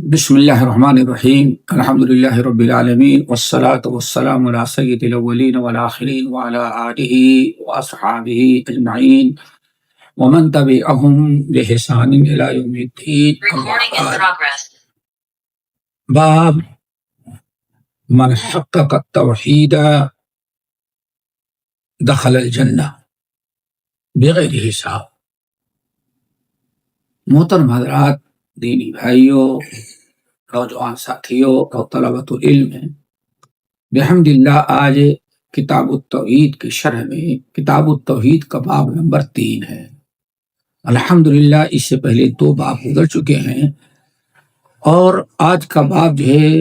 بسم اللہ الرحمن الرحیم الحمد للہ رب العالمین والصلاة والسلام علی سید الاولین والآخرین وعلی آلہ واصحابہ اجمعین ومن تبعہم بإحسان الی یوم الدین اما بعد۔ باب من حقق التوحید دخل الجنہ بغیر حساب۔ محترم حضرات، دینی بھائیوں، نوجوان ساتھیوں اور طلبۃ العلم ہیں، بحمد اللہ آج کتاب التوحید کی شرح میں کتاب التوحید کا باب نمبر 3 ہے۔ الحمدللہ اس سے پہلے 2 باب گزر چکے ہیں، اور آج کا باب جو ہے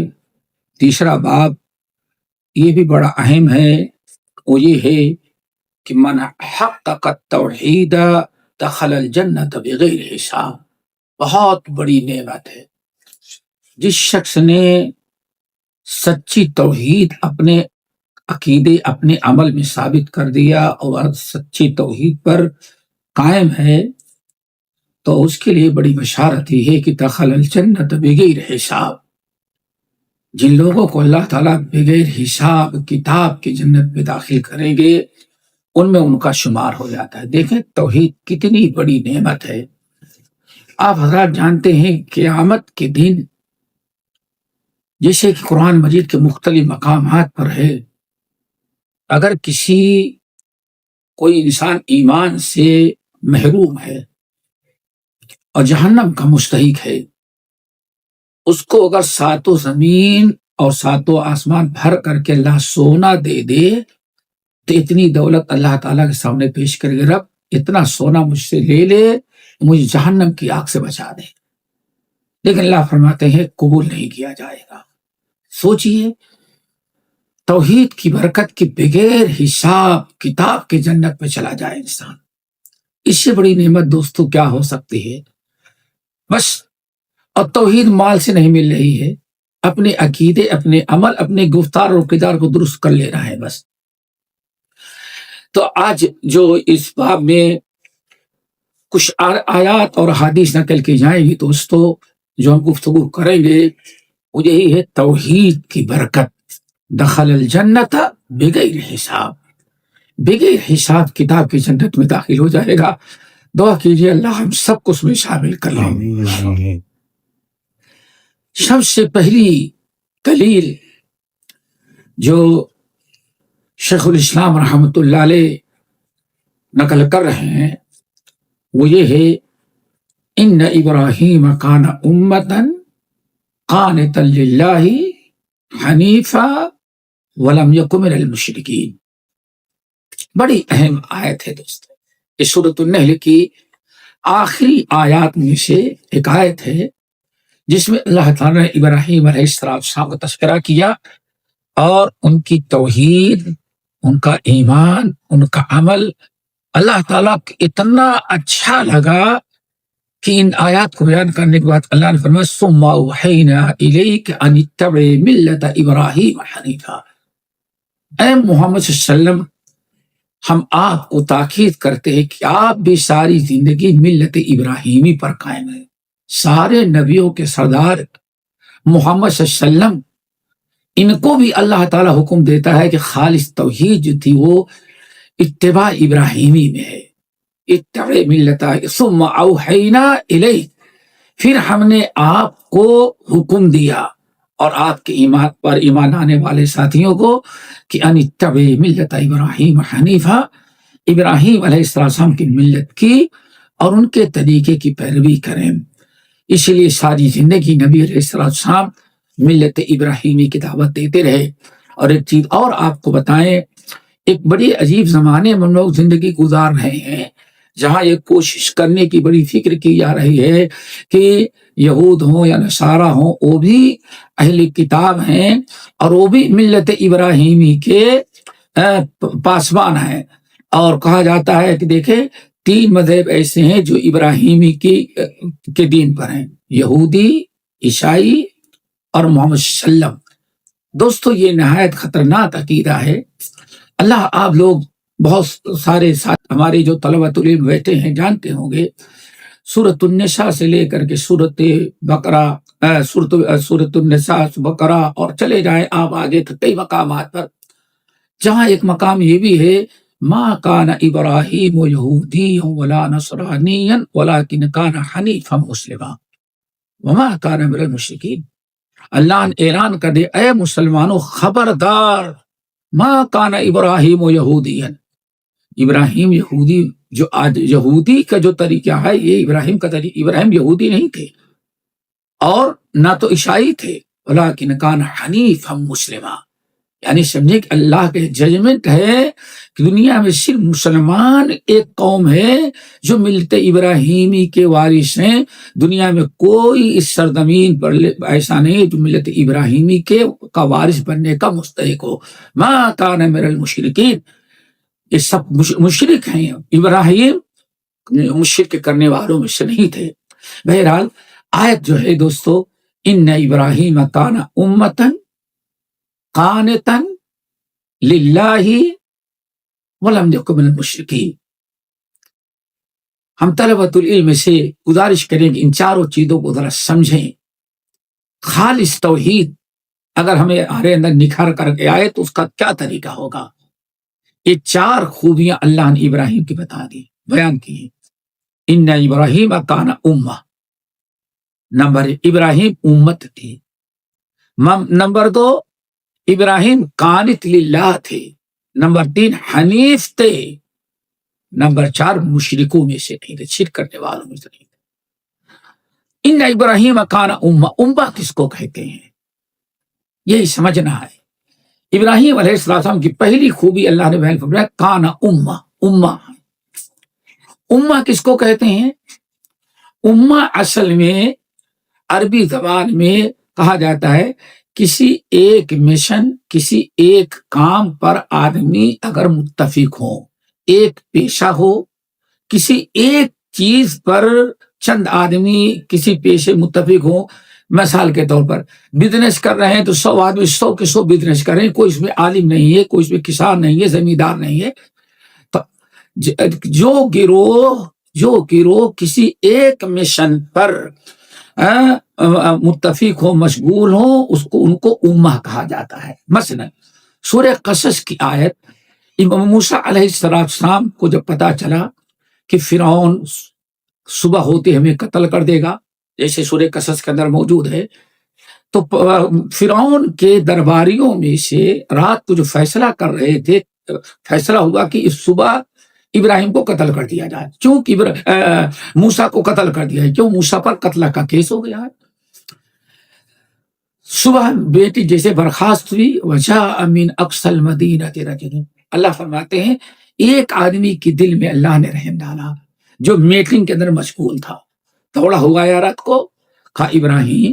تیسرا باب، یہ بھی بڑا اہم ہے۔ وہ یہ ہے کہ من حقق التوحید دخل الجنۃ بغیر حساب۔ بہت بڑی نعمت ہے۔ جس شخص نے سچی توحید اپنے عقیدے اپنے عمل میں ثابت کر دیا اور سچی توحید پر قائم ہے، تو اس کے لیے بڑی بشارت یہ ہے کہ دخل الجنت بغیر حساب۔ جن لوگوں کو اللہ تعالیٰ بغیر حساب کتاب کی جنت میں داخل کریں گے، ان میں ان کا شمار ہو جاتا ہے۔ دیکھیں توحید کتنی بڑی نعمت ہے۔ آپ حضرات جانتے ہیں قیامت کے دن جیسے کہ قرآن مجید کے مختلف مقامات پر ہے، اگر کوئی انسان ایمان سے محروم ہے اور جہنم کا مستحق ہے، اس کو اگر 7 زمین اور 7 آسمان بھر کر کے اللہ سونا دے دے تو اتنی دولت اللہ تعالیٰ کے سامنے پیش کرے گا، رب اتنا سونا مجھ سے لے لے، مجھے جہنم کی آگ سے بچا دے، لیکن اللہ فرماتے ہیں قبول نہیں کیا جائے گا۔ سوچئے توحید کی برکت کے بغیر حساب کتاب کے جنت میں چلا جائے انسان، اس سے بڑی نعمت دوستو کیا ہو سکتی ہے؟ بس، اور توحید مال سے نہیں مل رہی ہے، اپنے عقیدے اپنے عمل اپنے گفتار اور کردار کو درست کر لینا ہے بس۔ تو آج جو اس باب میں کچھ آیات اور حدیث نقل کی جائیں گی دوستو، جو ہم گفتگو کریں گے، وہ یہی ہے توحید کی برکت، دخل الجنت بغیر حساب، بغیر حساب کتاب کی جنت میں داخل ہو جائے گا۔ دعا کیجیے اللہ ہم سب کو اس میں شامل کر لیں۔ سب سے پہلی دلیل جو شیخ الاسلام رحمۃ اللہ علیہ نقل کر رہے ہیں وہ یہ ہے، ان ابراہیم کان امۃ قانتا للہ حنیفا ولم یک من المشرکین۔ بڑی اہم آیت ہے دوستو، اس سورۃ النحل کی آخری آیات میں سے ایک آیت ہے جس میں اللہ تعالیٰ نے ابراہیم علیہ السلام کا تذکرہ کیا اور ان کی توحید، ان کا ایمان، ان کا عمل اللہ تعالیٰ کو اتنا اچھا لگا کہ ان آیات کو بیان کرنے کے بعد اللہ نے فرمایا ثم اوحینا الیک ان اتبع ملت ابراہیم حنیفا۔ اے محمد صلی اللہ علیہ وسلم، ہم آپ کو تاکید کرتے ہیں کہ آپ بھی ساری زندگی ملت ابراہیمی پر قائم ہیں۔ سارے نبیوں کے سردار محمد صلی اللہ علیہ وسلم، ان کو بھی اللہ تعالیٰ حکم دیتا ہے کہ خالص توحید جو تھی وہ اتباع ابراہیمی میں ہے، اتبع ملت ثم اوحینا الیک، پھر ہم نے آپ کو حکم دیا اور آپ کے ایمان پر ایمان آنے والے ساتھیوں کو کہ ان اتبع ملت ابراہیم حنیفا، ابراہیم علیہ السلام کی ملت کی اور ان کے طریقے کی پیروی کریں۔ اس لیے ساری زندگی نبی علیہ السلام ملت ابراہیمی کی دعوت دیتے رہے۔ اور ایک چیز اور آپ کو بتائیں، ایک بڑی عجیب زمانے میں ہم لوگ زندگی گزار رہے ہیں جہاں یہ کوشش کرنے کی بڑی فکر کی جا رہی ہے کہ یہود ہوں یا نصارہ ہوں، وہ بھی اہل کتاب ہیں اور وہ بھی ملت ابراہیمی کے پاسبان ہیں، اور کہا جاتا ہے کہ دیکھیں 3 مذہب ایسے ہیں جو ابراہیمی کے دین پر ہیں، یہودی، عیسائی اور محمد صلی اللہ علیہ وسلم۔ دوستو یہ نہایت خطرناک عقیدہ ہے۔ اللہ آپ لوگ بہت سارے ہمارے جو طلبۃ العلم بیٹھے ہیں جانتے ہوں گے، سورۃ النساء سے لے کر کے سورۃ بقرہ سورۃ النساء، بقرہ، اور چلے جائیں آپ آگے کئی مقامات پر، جہاں ایک مقام یہ بھی ہے ما کان ابراہیم یہودیا ولا نصرانیا ولکن کان حنیفا مسلما وما کان من المشرکین۔ اللہ نے اعلان کر دے، اے مسلمانوں خبردار، ما کان ابراہیم یہودیا، ابراہیم یہودی، جو آج یہودی کا جو طریقہ ہے یہ ابراہیم کا طریقہ، ابراہیم یہودی نہیں تھے اور نہ تو عیسائی تھے، ولیکن کان حنیفا مسلما، یعنی سمجھے کہ اللہ کے ججمنٹ ہے کہ دنیا میں صرف مسلمان ایک قوم ہے جو ملت ابراہیمی کے وارث ہیں، دنیا میں کوئی اس سرزمین پر ایسا نہیں جو ملت ابراہیمی کے کا وارث بننے کا مستحق ہو۔ ما کان من المشرکین، یہ سب مشرک ہیں، ابراہیم مشرک کرنے والوں میں سے نہیں تھے۔ بہرحال آیت جو ہے دوستو، ان ابراہیم کان امتن قانتاً للہ ولم یکن من المشرکین۔ ہم طلبۃ العلم سے گزارش کریں کہ ان چاروں چیزوں کو ذرا سمجھیں۔ خالص توحید اگر ہمیں ہمارے اندر نکھر کر کے آئے تو اس کا کیا طریقہ ہوگا؟ یہ چار خوبیاں اللہ نے ابراہیم کی بتا دی، بیان کی۔ ان ابراہیم کان امہ، نمبر ایک ابراہیم امت تھی، نمبر دو ابراہیم قانت للہ تھے، نمبر تین حنیف تھے، نمبر چار مشرکوں میں سے نہیں تھے، شرک کرنے والوں میں سے نہیں تھے۔ ان ابراہیم کان امہ، امہ کس کو کہتے ہیں یہی سمجھنا ہے۔ ابراہیم علیہ السلام کی پہلی خوبی اللہ نے بیان فرمایا کان امہ، امہ۔ امہ کس کو کہتے ہیں؟ امہ اصل میں عربی زبان میں کہا جاتا ہے کسی ایک مشن، کسی ایک کام پر آدمی اگر متفق ہو، ایک پیشہ ہو، کسی ایک چیز پر چند آدمی کسی پیشے متفق ہو۔ مثال کے طور پر بزنس کر رہے ہیں تو 100 آدمی 100 کے 100 بزنس کر رہے ہیں، کوئی اس میں عالم نہیں ہے، کوئی اس میں کسان نہیں ہے، زمیندار نہیں ہے۔ تو جو گروہ کسی ایک مشن پر متفق ہو، مشغول ہو، ان کو امہ کہا جاتا ہے۔ مثلا سورہ قصص کی آیت، امام موسیٰ علیہ السلام کو جب پتا چلا کہ فرعون صبح ہوتے ہمیں قتل کر دے گا، جیسے سورہ قصص کے اندر موجود ہے، تو فرعون کے درباریوں میں سے رات کو جو فیصلہ کر رہے تھے، فیصلہ ہوا کہ اس صبح ابراہیم کو قتل کر دیا جائے، کیوں موسیٰ کو قتل کر دیا ہے، کیوں موسیٰ پر قتل کا کیس ہو گیا ہے۔ صبح بیٹی جیسے برخاست ہوئی، وجاء من اقصى المدینة رجل، اللہ فرماتے ہیں ایک آدمی کی دل میں اللہ نے رحم ڈالا جو میٹنگ کے اندر مشغول تھا، دوڑا ہوا یا رات کو، کہا ابراہیم،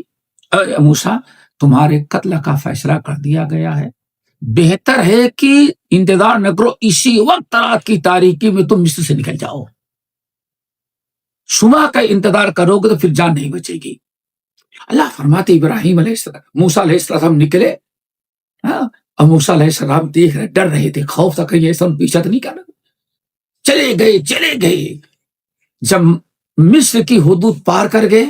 موسیٰ تمہارے قتل کا فیصلہ کر دیا گیا ہے، بہتر ہے کہ انتظار نہ کرو، اسی وقت رات کی تاریکی میں تم مصر سے نکل جاؤ، صبح کا انتظار کرو گے تو پھر جان نہیں بچے گی۔ اللہ فرماتے ابراہیم علیہ السلام، موسیٰ علیہ السلام نکلے، اور موسیٰ علیہ السلام دیکھ رہے، ڈر رہے تھے، خوف تھا کہیں ایسا پیچھا تو نہیں کرنا، چلے گئے۔ جب مصر کی حدود پار کر گئے،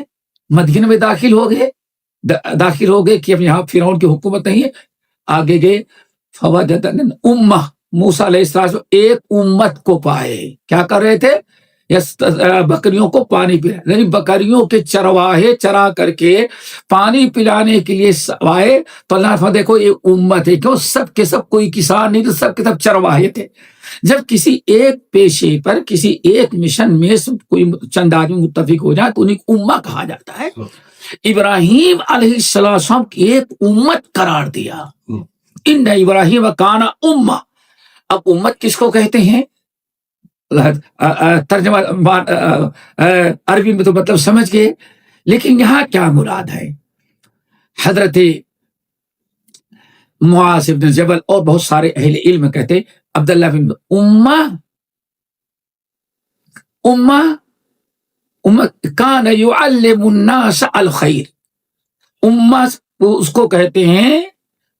مدینہ میں داخل ہو گئے کہ اب یہاں فرعون کی حکومت نہیں ہے، آگے گئے، فوجد امہ، موسیٰ علیہ السلام ایک امت کو پائے، کیا کر رہے تھے؟ بکریوں کو پانی پلا، یعنی بکریوں کے چرواہے چرا کر کے پانی پلانے کے لیے آئے، تو اللہ فرماتا دیکھو یہ امت ہے، کیوں سب کے سب کوئی کسان نہیں تھے، سب کے سب چرواہے تھے۔ جب کسی ایک پیشے پر، کسی ایک مشن میں کوئی چند آدمی متفق ہو جائے تو انہیں امہ کہا جاتا ہے۔ ابراہیم علیہ السلام کی ایک امت قرار دیا، ان ابراہیم کان امہ۔ اب امت کس کو کہتے ہیں؟ ترجمہ عربی میں تو مطلب سمجھ گئے، لیکن یہاں کیا مراد ہے؟ حضرت معاذ بن جبل اور بہت سارے اہل علم کہتے عبداللہ بن امہ کان یعلم الناس الخیر، امہ اس کو کہتے ہیں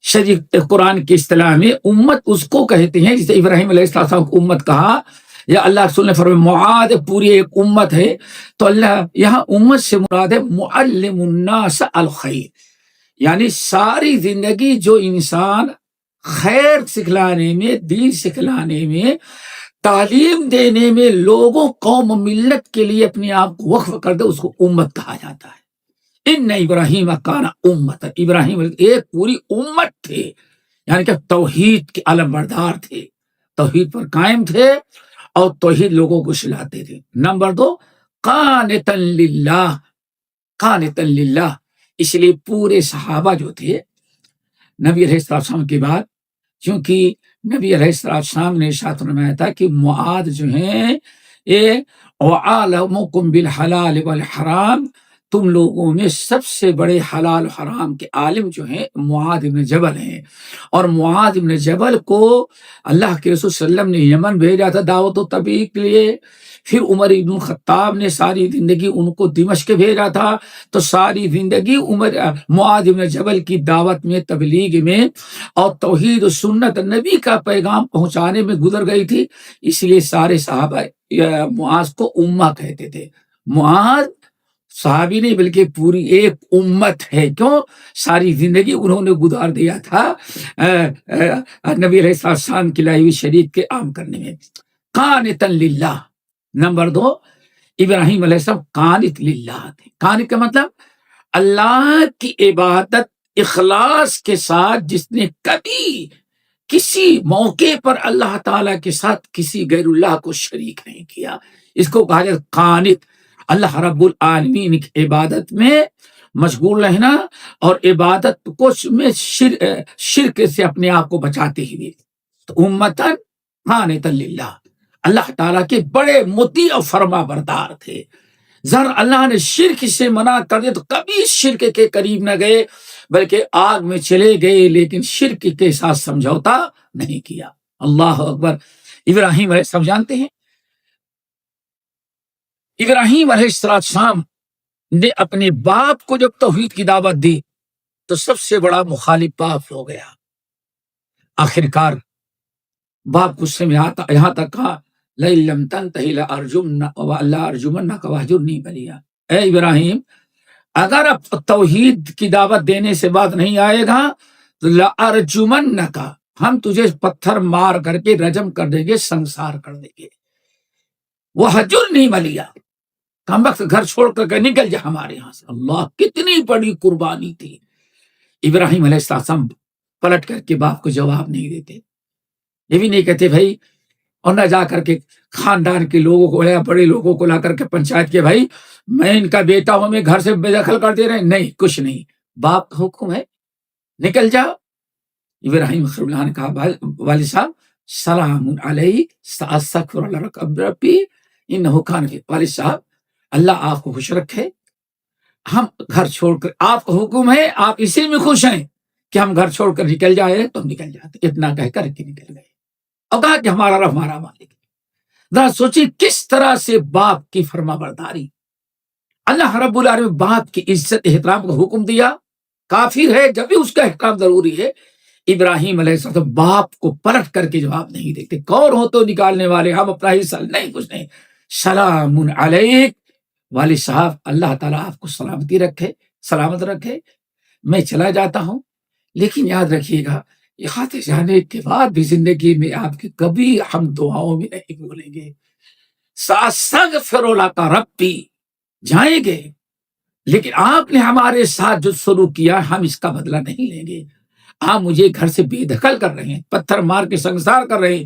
شریف قرآن کی اصطلاح میں، امت اس کو کہتے ہیں جسے ابراہیم علیہ السلام کو امت کہا یا اللہ رسول نے فرمایا معاذ پوری ایک امت ہے، تو اللہ یہاں امت سے مراد ہے معلم الناس الخیر، یعنی ساری زندگی جو انسان خیر سکھلانے میں، دین سکھلانے میں، تعلیم دینے میں، لوگوں قوم ملت کے لیے اپنے آپ کو وقف کر دے، اس کو امت کہا جاتا ہے۔ ان ابراہیم کان امت، ابراہیم ایک پوری امت تھے، یعنی کہ توحید کے علم بردار تھے، توحید پر قائم تھے اور توحید لوگوں کو سلاتے تھے۔ نمبر 2 قانتا للہ، قانتا للہ، اس لیے پورے صحابہ جو تھے نبی علیہ السلام کے بعد، کیونکہ نبی علیہ السلام نے ارشاد فرمایا تھا کہ معاذ جو ہیں یہ وعالمکم بالحلال والحرام، تم لوگوں میں سب سے بڑے حلال و حرام کے عالم جو ہیں معاذ بن جبل ہیں، اور معاذ بن جبل کو اللہ کے رسول صلی اللہ علیہ وسلم نے یمن بھیجا تھا دعوت و تبلیغ کے لیے، پھر عمر بن الخطاب نے ساری زندگی ان کو دمشق بھیجا تھا، تو ساری زندگی معاذ بن جبل کی دعوت میں، تبلیغ میں اور توحید و سنت نبی کا پیغام پہنچانے میں گزر گئی تھی، اس لیے سارے صحابہ معاذ کو امہ کہتے تھے۔ معاذ صحابی نہیں بلکہ پوری ایک امت ہے، کیوں؟ ساری زندگی انہوں نے گزار دیا تھا نبی علیہ السلام کی لائی ہوئی شریعت کے عام کرنے میں۔ قانتا للہ۔ نمبر 2 ابراہیم علیہ السلام قانت للہ تھے۔ قانت کا مطلب اللہ کی عبادت اخلاص کے ساتھ، جس نے کبھی کسی موقع پر اللہ تعالیٰ کے ساتھ کسی غیر اللہ کو شریک نہیں کیا، اس کو کہا جاتا قانت۔ اللہ رب العالمین کی عبادت میں مشغول رہنا اور عبادت کو میں شرک سے اپنے آپ کو بچاتے ہوئے، تو امتاً قانتا للہ، اللہ تعالیٰ کے بڑے مطیع اور فرما بردار تھے۔ ذرا اللہ نے شرک سے منع کر دیا تو کبھی شرک کے قریب نہ گئے، بلکہ آگ میں چلے گئے، لیکن شرک کے ساتھ سمجھوتا نہیں کیا۔ اللہ اکبر۔ ابراہیم علیہ السلام جانتے ہیں، ابراہیم علیہ السلام نے اپنے باپ کو جب توحید کی دعوت دی تو سب سے بڑا مخالف باپ ہو گیا۔ آخر کار باپ غصے میں یہاں تک کہا لئن لم تنتہی لأرجمنک واہجرنی ملیہ، اے ابراہیم اگر اب توحید کی دعوت دینے سے بات نہیں آئے گا تو لأرجمنک، ہم تجھے پتھر مار کر کے رجم کر دیں گے، سنسار کر دیں گے۔ واہجرنی ملیہ، ہم وقت گھر چھوڑ کر کے نکل جا ہمارے یہاں سے۔ اللہ کتنی بڑی قربانی تھی۔ ابراہیم علیہ السلام پلٹ کر کے باپ کو جواب نہیں دیتے، یہ بھی نہیں کہتے بھائی، اور نہ جا کر کے خاندان کے لوگوں کو یا بڑے لوگوں کو لا کر کے پنچایت کے بھائی میں ان کا بیٹا ہوں، میں گھر سے بے دخل کر دے رہے ہیں، نہیں، کچھ نہیں، باپ کا حکم ہے نکل جاؤ۔ ابراہیم خلیل اللہ نے کہا والد صاحب سلام علیہ ساستغفر لک ربی انہ کان فی، والد صاحب اللہ آپ کو خوش رکھے، ہم گھر چھوڑ کر، آپ کا حکم ہے، آپ اسی میں خوش ہیں کہ ہم گھر چھوڑ کر نکل جائے تو ہم نکل جاتے، اتنا کہہ کر کے نکل گئے، اور کہا کہ ہمارا رب ہمارا مالک۔ ذرا سوچیے کس طرح سے باپ کی فرما برداری، اللہ رب العالمین باپ کی عزت احترام کا حکم دیا، کافر ہے جب بھی اس کا احترام ضروری ہے۔ ابراہیم علیہ السلام باپ کو پلٹ کر کے جواب نہیں دیتے، کون ہو تو نکالنے والے، ہم اپنا حصہ نہیں، کچھ نہیں، سلام علیک، والد صاحب اللہ تعالیٰ آپ کو سلامتی رکھے، سلامت رکھے، میں چلا جاتا ہوں، لیکن یاد رکھیے گا یہاں سے جانے کے بعد بھی زندگی میں آپ کی کبھی ہم دعاؤں میں نہیں بھولیں گے۔ ساستغفر لک ربی، جائیں گے لیکن آپ نے ہمارے ساتھ جو سلوک کیا ہم اس کا بدلہ نہیں لیں گے۔ آپ مجھے گھر سے بے دخل کر رہے ہیں، پتھر مار کے سنسار کر رہے ہیں،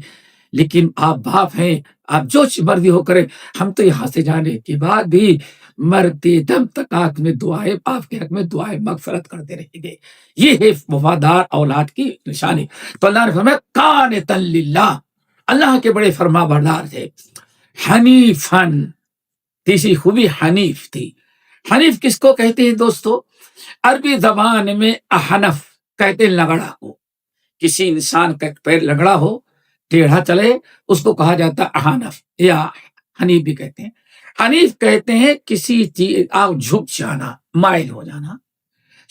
لیکن آپ باپ ہیں، آپ جو مرضی ہو کریں، ہم تو یہاں سے جانے کے بعد بھی مرتے دم تک آپ میں دعائیں، آپ کے حق میں دعائیں مغفرت کرتے رہیں گے۔ یہ ہے وفادار اولاد کی نشانی۔ تو اللہ نے فرمایا قانتا للہ، اللہ کے بڑے فرما بردار تھے۔ حنیفاً، تیسری خوبی حنیف تھی۔ حنیف کس کو کہتے ہیں دوستو؟ عربی زبان میں احنف کہتے ہیں لنگڑا کو، کسی انسان کا پیر لنگڑا ہو، ٹیڑھا چلے، اس کو کہا جاتا احنف یا حنیف بھی کہتے ہیں۔ حنیف کہتے ہیں کسی چیز آپ جھک جانا، مائل ہو جانا،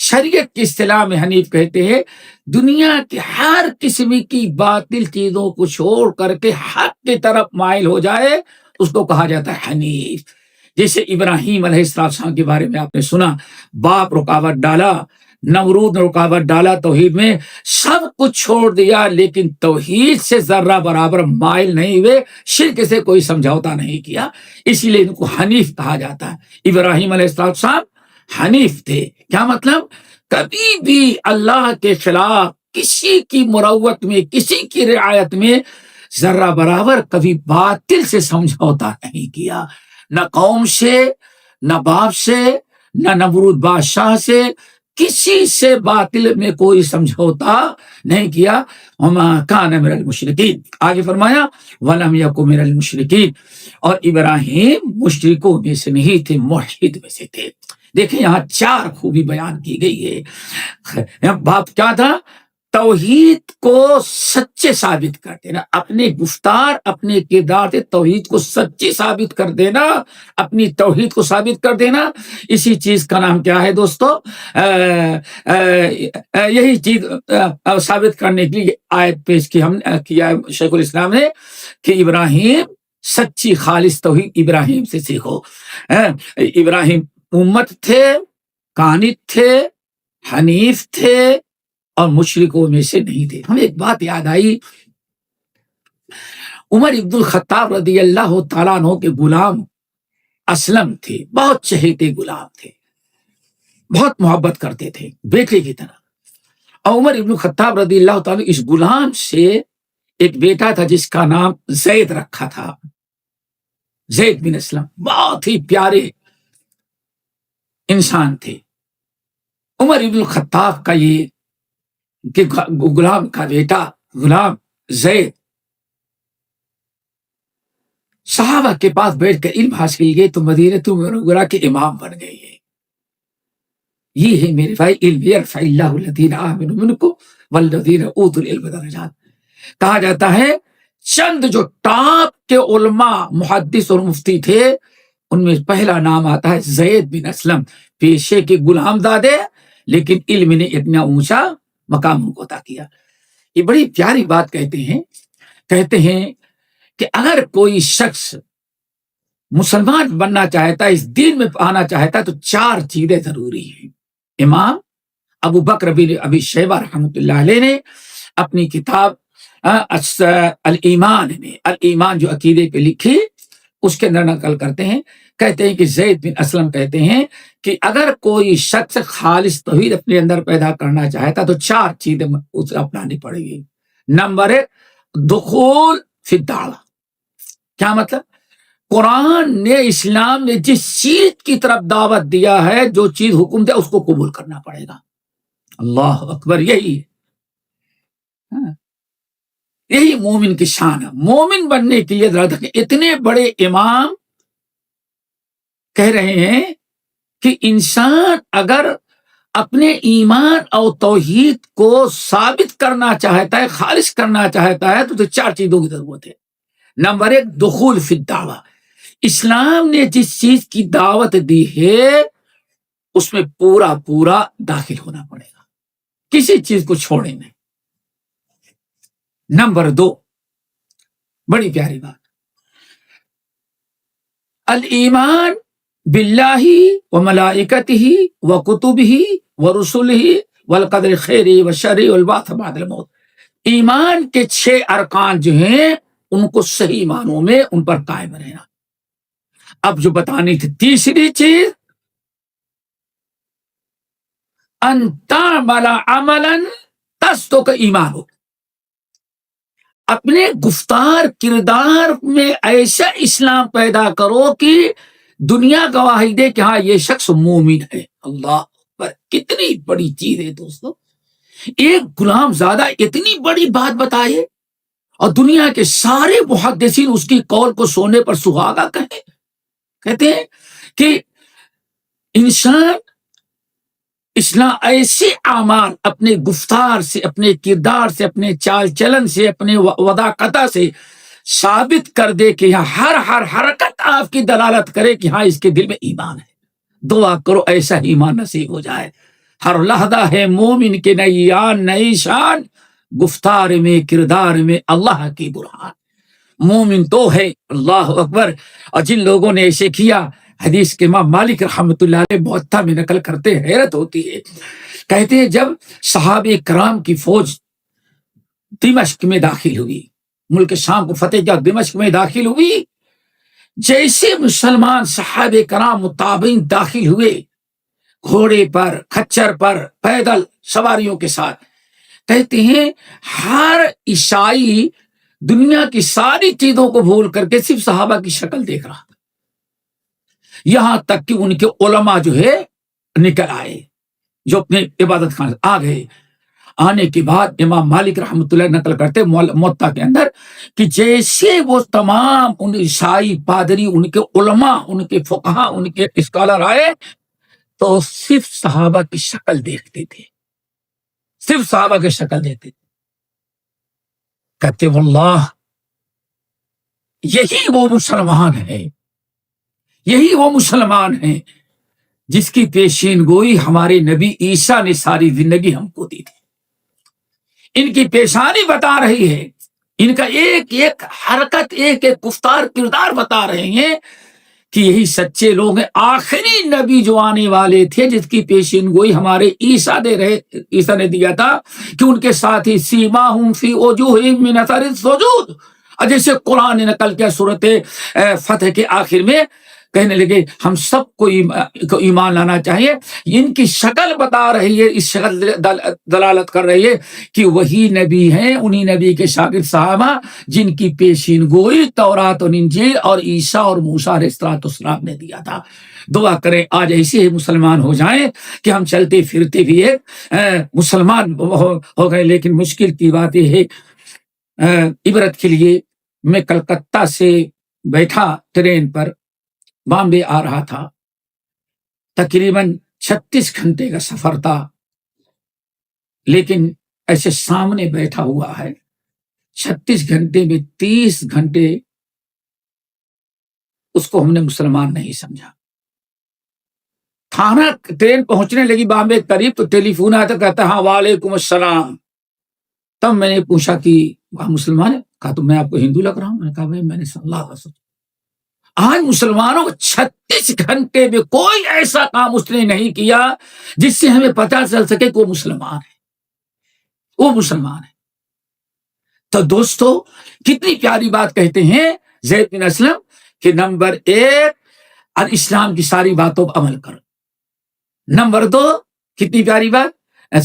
شریعت کی اصطلاح میں حنیف کہتے ہیں دنیا کی ہر قسم کی باطل چیزوں کو چھوڑ کر کے حق کی طرف مائل ہو جائے اس کو کہا جاتا ہے حنیف۔ جیسے ابراہیم علیہ السلام کے بارے میں آپ نے سنا، باپ رکاوٹ ڈالا، نمرود نے رکاوٹ ڈالا توحید میں، سب کچھ چھوڑ دیا لیکن توحید سے ذرہ برابر مائل نہیں ہوئے، شرک سے کوئی سمجھوتا نہیں کیا، اسی لیے ان کو حنیف کہا جاتا ہے۔ ابراہیم علیہ السلام حنیف تھے، کیا مطلب؟ کبھی بھی اللہ کے خلاف کسی کی مروت میں، کسی کی رعایت میں ذرہ برابر کبھی باطل سے سمجھوتا نہیں کیا، نہ قوم سے، نہ باپ سے، نہ نمرود بادشاہ سے، کسی سے باطل میں کوئی سمجھوتا نہیں کیا۔ وما کان من المشرکین، آگے فرمایا ولم یکن من المشرکین، اور ابراہیم مشرکوں میں سے نہیں تھے، موحد میں سے تھے۔ دیکھیں یہاں 4 خوبی بیان کی گئی ہے۔ بات کیا تھا؟ توحید کو سچے ثابت کر دینا، اپنے گفتار اپنے کردار سے توحید کو سچی ثابت کر دینا، اپنی توحید کو ثابت کر دینا، اسی چیز کا نام کیا ہے دوستو؟ یہی چیز ثابت کرنے کے لیے آیت پیش کی ہم کیا ہے شیخ الاسلام نے کہ ابراہیم سچی خالص توحید ابراہیم سے سیکھو۔ ابراہیم امت تھے، قانت تھے، حنیف تھے اور مشرکوں میں سے نہیں تھے۔ ہمیں ایک بات یاد آئی، عمر ابن الخطاب رضی اللہ تعالیٰ عنہ کے غلام اسلم تھے، بہت چہیتے غلام تھے، بہت محبت کرتے تھے بیٹے کی طرح۔ اور عمر ابن الخطاب رضی اللہ تعالیٰ اس غلام سے ایک بیٹا تھا جس کا نام زید رکھا تھا، زید بن اسلم، بہت ہی پیارے انسان تھے۔ عمر ابن الخطاب کا یہ کہ غلام کا بیٹا غلام زید صحابہ کے پاس بیٹھ کر علم حاصل کیے تو مدینہ منورہ کے امام بن گئے۔ یہ ہے میرے بھائی علم، یرفع اللہ الذین آمنوا منکم والذین اوتوا العلم درجات۔ کہا جاتا ہے چند جو ٹاپ کے علماء محدث اور مفتی تھے ان میں پہلا نام آتا ہے زید بن اسلم، پیشے کے غلام زادے لیکن علم نے اتنا اونچا مقام ان کو عطا کیا۔ یہ بڑی پیاری بات کہتے ہیں کہ اگر کوئی شخص مسلمان بننا چاہتا ہے، اس دین میں آنا چاہتا ہے تو 4 چیزیں ضروری ہیں۔ امام ابو بکر بن ابی شیبہ رحمۃ اللہ علیہ نے اپنی کتاب الایمان میں، الایمان جو عقیدے پہ لکھی اس کے اندر نقل کرتے ہیں، کہتے ہیں کہ زید بن اسلم کہتے ہیں کہ اگر کوئی شخص خالص توحید اپنے اندر پیدا کرنا چاہتا تو 4 چیزیں اسے اپنانی پڑے گی۔ نمبر 1 دخول فی الدعوہ، کیا مطلب؟ قرآن نے، اسلام نے جس چیز کی طرف دعوت دیا ہے، جو چیز حکم دیا اس کو قبول کرنا پڑے گا۔ اللہ اکبر، یہی ہے، یہی مومن کی شان ہے۔ مومن بننے کے لیے اتنے بڑے امام کہہ رہے ہیں کہ انسان اگر اپنے ایمان اور توحید کو ثابت کرنا چاہتا ہے، خالص کرنا چاہتا ہے تو 4 چیزوں کی ضرورت ہے۔ نمبر 1 دخول فی الدعوہ، اسلام نے جس چیز کی دعوت دی ہے اس میں پورا داخل ہونا پڑے گا، کسی چیز کو چھوڑے نہیں۔ نمبر 2 بڑی پیاری بات، الایمان باللہ وملائکتہ وکتبہ ورسلہ والقدر خیر وشر والبعث بعد الموت۔ ایمان کے 6 ارکان جو ہیں ان کو صحیح معنوں میں ان پر قائم رہنا۔ اب جو بتانی تھی تیسری چیز، ان تعمل عملا تصدق ایمان ہو، اپنے گفتار کردار میں ایسا اسلام پیدا کرو کہ دنیا گواہی دے کہ ہاں یہ شخص مومن ہے۔ اللہ پر کتنی بڑی چیز ہے دوستو، ایک غلام زادہ اتنی بڑی بات بتائے اور دنیا کے سارے محدثین اس کی قول کو سونے پر سہاگا کہتے ہیں کہ انسان اسلام ایسے اعمال اپنے گفتار سے، اپنے کردار سے، اپنے چال چلن سے، اپنے وضاقتہ سے ثابت کر دے کہ ہر حرکت آپ کی دلالت کرے کہ ہاں اس کے دل میں ایمان ہے۔ دعا کرو ایسا ایمان نصیب ہو جائے۔ ہر لحظہ ہے مومن کے نئی آن نئی شان، گفتار میں کردار میں اللہ کی برہان۔ مومن تو ہے، اللہ اکبر۔ اور جن لوگوں نے ایسے کیا، حدیث کے امام مالک رحمۃ اللہ علیہ موطا میں نقل کرتے ہیں، حیرت ہوتی ہے۔ کہتے ہیں جب صحابہ کرام کی فوج دمشق میں داخل ہوئی، ملک شام کو فتح کیا، دمشق میں داخل ہوئی، جیسے مسلمان صحابہ کرام متابعین داخل ہوئے، گھوڑے پر، کھچر پر، پیدل سواریوں کے ساتھ، کہتے ہیں ہر عیسائی دنیا کی ساری چیزوں کو بھول کر کے صرف صحابہ کی شکل دیکھ رہا تھا، یہاں تک کہ ان کے علماء جو ہے نکل آئے، جو اپنے عبادت خانے آ گئے۔ آنے کے بعد امام مالک رحمۃ اللہ نقل کرتے موطا کے اندر کہ جیسے وہ تمام ان عیسائی پادری، ان کے علماء، ان کے فقہا، ان کے اسکالر آئے تو صرف صحابہ کی شکل دیکھتے تھے، صرف صحابہ کی شکل دیکھتے تھے۔ کہتے واللہ یہی وہ مسلمان ہے، یہی وہ مسلمان ہیں جس کی پیشین گوئی ہمارے نبی عیسیٰ نے ساری زندگی ہم کو دی تھی۔ ان کی پیشانی بتا رہی ہے، ان کا ایک ایک حرکت، ایک ایک گفتار کردار بتا رہے ہیں کہ یہی سچے لوگ ہیں۔ آخری نبی جو آنے والے تھے، جس کی پیشین گوئی ہمارے عیسیٰ نے دیا تھا کہ ان کے ساتھ ہی سیماہم فی وجوہہم من اثر السجود، اور جیسے قرآن نے نقل کیا سورۃ فتح کے آخر میں، کہنے لگے ہم سب کو ایمان لانا چاہیے۔ ان کی شکل بتا رہی ہے، اس شکل دلالت کر رہی ہے کہ وہی نبی ہیں، انہی نبی کے شاگرد صحابہ جن کی پیشین گوئی تورات اور انجیل اور عیسیٰ اور موسیٰ علیہ السلام نے دیا تھا۔ دعا کریں آج ایسے مسلمان ہو جائیں کہ ہم چلتے پھرتے بھی ایک مسلمان ہو گئے۔ لیکن مشکل کی بات یہ ہے، عبرت کے لیے میں کلکتہ سے بیٹھا ٹرین پر، بامبے آ رہا تھا، تقریباً 36 گھنٹے کا سفر تھا، لیکن ایسے سامنے بیٹھا ہوا ہے، 36 گھنٹے میں 30 گھنٹے اس کو ہم نے مسلمان نہیں سمجھا۔ تھانہ ٹرین پہنچنے لگی بامبے قریب تو ٹیلی فون آیا تو کہتا ہاں وعلیکم السلام۔ تب میں نے پوچھا کہ وہ مسلمان ہے؟ کہا تو میں آپ کو ہندو لگ رہا ہوں۔ میں نے کہا بھائی میں نے اللہ علیہ وسلم، آج مسلمانوں کو 36 گھنٹے میں کوئی ایسا کام اس نے نہیں کیا جس سے ہمیں پتہ چل سکے کہ وہ مسلمان ہے، وہ مسلمان ہے۔ تو دوستو کتنی پیاری بات کہتے ہیں زید بن اسلم کہ نمبر 1 اسلام کی ساری باتوں پر عمل کرو، نمبر 2 کتنی پیاری بات،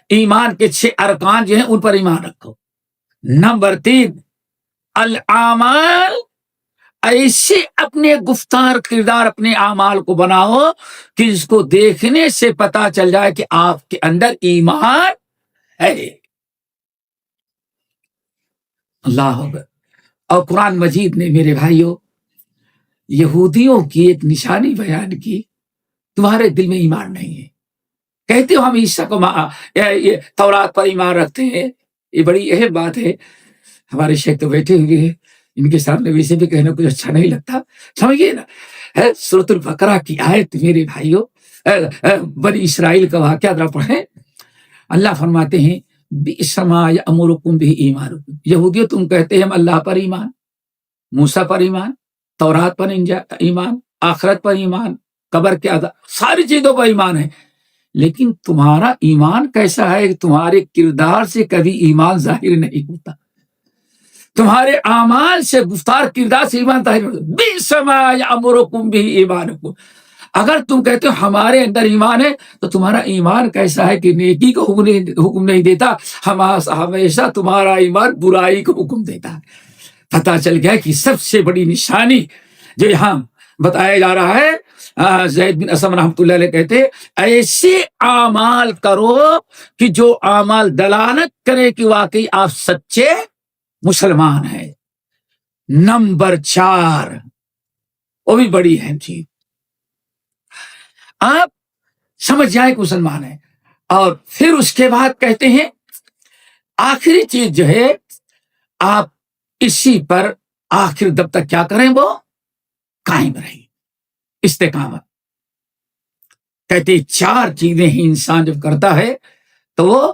ایمان کے 6 ارکان جو ہیں ان پر ایمان رکھو، نمبر 3 الاعمال، ایسے اپنے گفتار کردار اپنے اعمال کو بناؤ کہ اس کو دیکھنے سے پتا چل جائے کہ آپ کے اندر ایمان ہے۔ اللہ اکبر۔ اور قرآن مجید نے میرے بھائیوں یہودیوں کی ایک نشانی بیان کی، تمہارے دل میں ایمان نہیں ہے، کہتے ہو ہم عیسیٰ کو تورات پر ایمان رکھتے ہیں۔ یہ بڑی اہم بات ہے۔ ہمارے شیخ تو بیٹھے ہوئے ہیں، ان کے سامنے ویسے بھی کہنا کچھ اچھا نہیں لگتا، سمجھیے نا۔ سورۃ البقرہ کی آیت میرے بھائیوں، بنی اسرائیل کا واقعہ ذرا پڑھیں۔ اللہ فرماتے ہیں بئس ما یأمرکم بہ ایمانکم، یہودیوں تم کہتے ہیں ہم اللہ پر ایمان، موسیٰ پر ایمان، تورات پر ایمان، آخرت پر ایمان، قبر کے عذاب، ساری چیزوں پر ایمان ہے، لیکن تمہارا ایمان کیسا ہے کہ تمہارے کردار سے کبھی ایمان ظاہر نہیں ہوتا، تمہارے اعمال سے، گفتار کردار سے ایمان ظاہر ہوتا۔ بئس ما یأمرکم بہ ایمانکم، اگر تم کہتے ہو ہمارے اندر ایمان ہے تو تمہارا ایمان کیسا ہے کہ نیکی کو حکم نہیں دیتا، ہمیشہ تمہارا ایمان برائی کو حکم دیتا ہے۔ پتہ چل گیا کہ سب سے بڑی نشانی جو یہاں بتایا جا رہا ہے، زید بن اسلم رحمۃ اللہ علیہ کہتے ایسے اعمال کرو کہ جو اعمال دلالت کرے کہ واقعی آپ سچے مسلمان ہیں۔ نمبر 4 وہ بھی بڑی اہم چیز، آپ سمجھ جائیں کہ مسلمان ہیں، اور پھر اس کے بعد کہتے ہیں آخری چیز جو ہے، آپ اسی پر آخر دب تک کیا کریں، وہ قائم رہیں، استقامت۔ کہتے چار چیزیں ہی انسان جب کرتا ہے تو وہ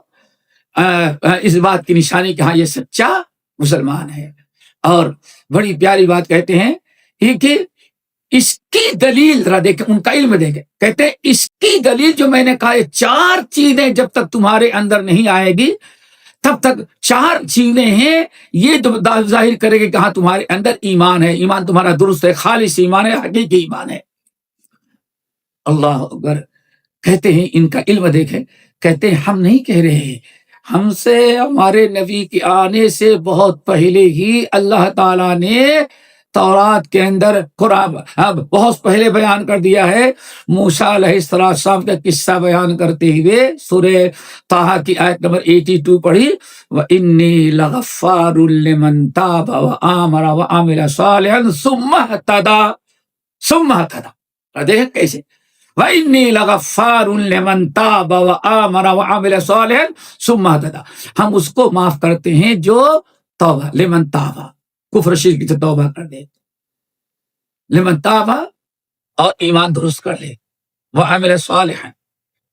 اس بات کی نشانی کہ ہاں یہ سچا مسلمان ہے. اور بڑی پیاری بات کہتے ہیں یہ کہ اس کی دلیل ذرا دیکھیں، ان کا علم دیکھیں، کہتے ہیں اس کی دلیل جو میں نے کہا یہ چار چیزیں جب تک تمہارے اندر نہیں آئے گی تب تک چار چیزیں ہیں یہ ظاہر کرے گی کہ ہاں تمہارے اندر ایمان ہے، ایمان تمہارا درست ہے، خالص ایمان ہے، حقیقی ایمان ہے. اللہ اکبر. کہتے ہیں ان کا علم دیکھیں، کہتے ہیں ہم نہیں کہہ رہے ہیں، ہم سے ہمارے نبی کے آنے سے بہت پہلے ہی اللہ تعالیٰ نے تورات کے اندر قرآن بہت پہلے بیان کر دیا ہے. موسیٰ علیہ السلام کا قصہ بیان کرتے ہوئے سورہ طٰہٰ کی آیت نمبر 82 پڑھی، وَإِنِّي لَغَفَّارٌ لِّمَن تَابَ وَآمَنَ وَعَمِلَ صَالِحًا ثُمَّ اهْتَدَىٰ. دیکھیں کیسے، وَإِنِّي لَغَفَّارٌ لِّمَن تَابَ وَآمَنَ وَعَمِلَ صَالِحًا ثُمَّ اهْتَدَىٰ. ہم اس کو معاف کرتے ہیں جو توبہ، لمن تابا، کفر شرک سے توبہ کر دے، لمن تابا اور ایمان درست کر لے، وعمل صالحا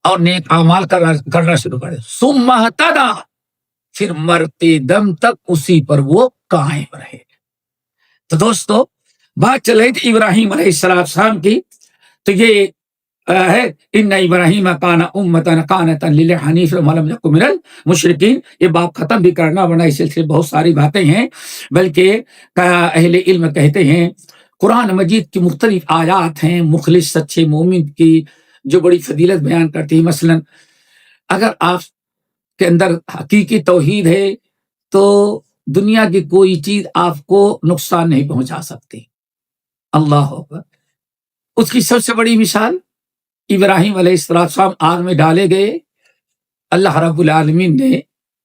اور نیک اعمال کرنا شروع کر دے، ثم اهتدى پھر مرتے دم تک اسی پر وہ قائم رہے. تو دوستو بات چل رہی تھی ابراہیم علیہ السلام کی، تو یہ ہے ان ابراہیم کان امۃ قانتا للہ حنیفا ولم یکن من المشرکین. یہ باب ختم بھی کرنا ورنہ اس سلسلے بہت ساری باتیں ہیں، بلکہ اہل علم کہتے ہیں قرآن مجید کی مختلف آیات ہیں مخلص سچے مومن کی جو بڑی فضیلت بیان کرتی ہیں. مثلا اگر آپ کے اندر حقیقی توحید ہے تو دنیا کی کوئی چیز آپ کو نقصان نہیں پہنچا سکتی. اللہ اکبر. اس کی سب سے بڑی مثال ابراہیم علیہ السلام آگ میں ڈالے گئے، اللہ رب العالمین نے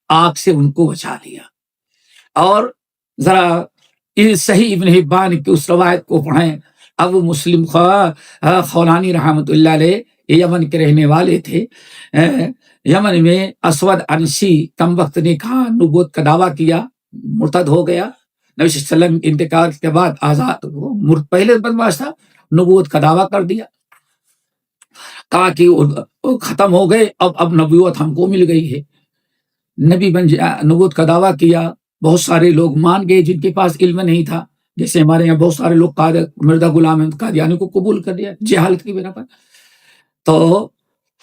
آگ سے ان کو بچا لیا. اور ذرا صحیح ابن حبان کی اس روایت کو پڑھیں. ابو مسلم خولانی رحمۃ اللہ علیہ یمن کے رہنے والے تھے. یمن میں اسود انسی کم وقت نے کہا نبوت کا دعویٰ کیا، مرتد ہو گیا. نبی صلی اللہ علیہ وسلم انتقال کے بعد آزاد، پہلے بدماش تھا، نبوت کا دعویٰ کر دیا، کہا کہ ختم ہو گئے، اب نبوت ہم کو مل گئی ہے. نبی نبوت کا دعویٰ کیا، بہت سارے لوگ مان گئے جن کے پاس علم نہیں تھا، جیسے ہمارے یہاں بہت سارے لوگ مرزا غلام احمد قادیانی کو قبول کر دیا جہالت کی بنا پر. تو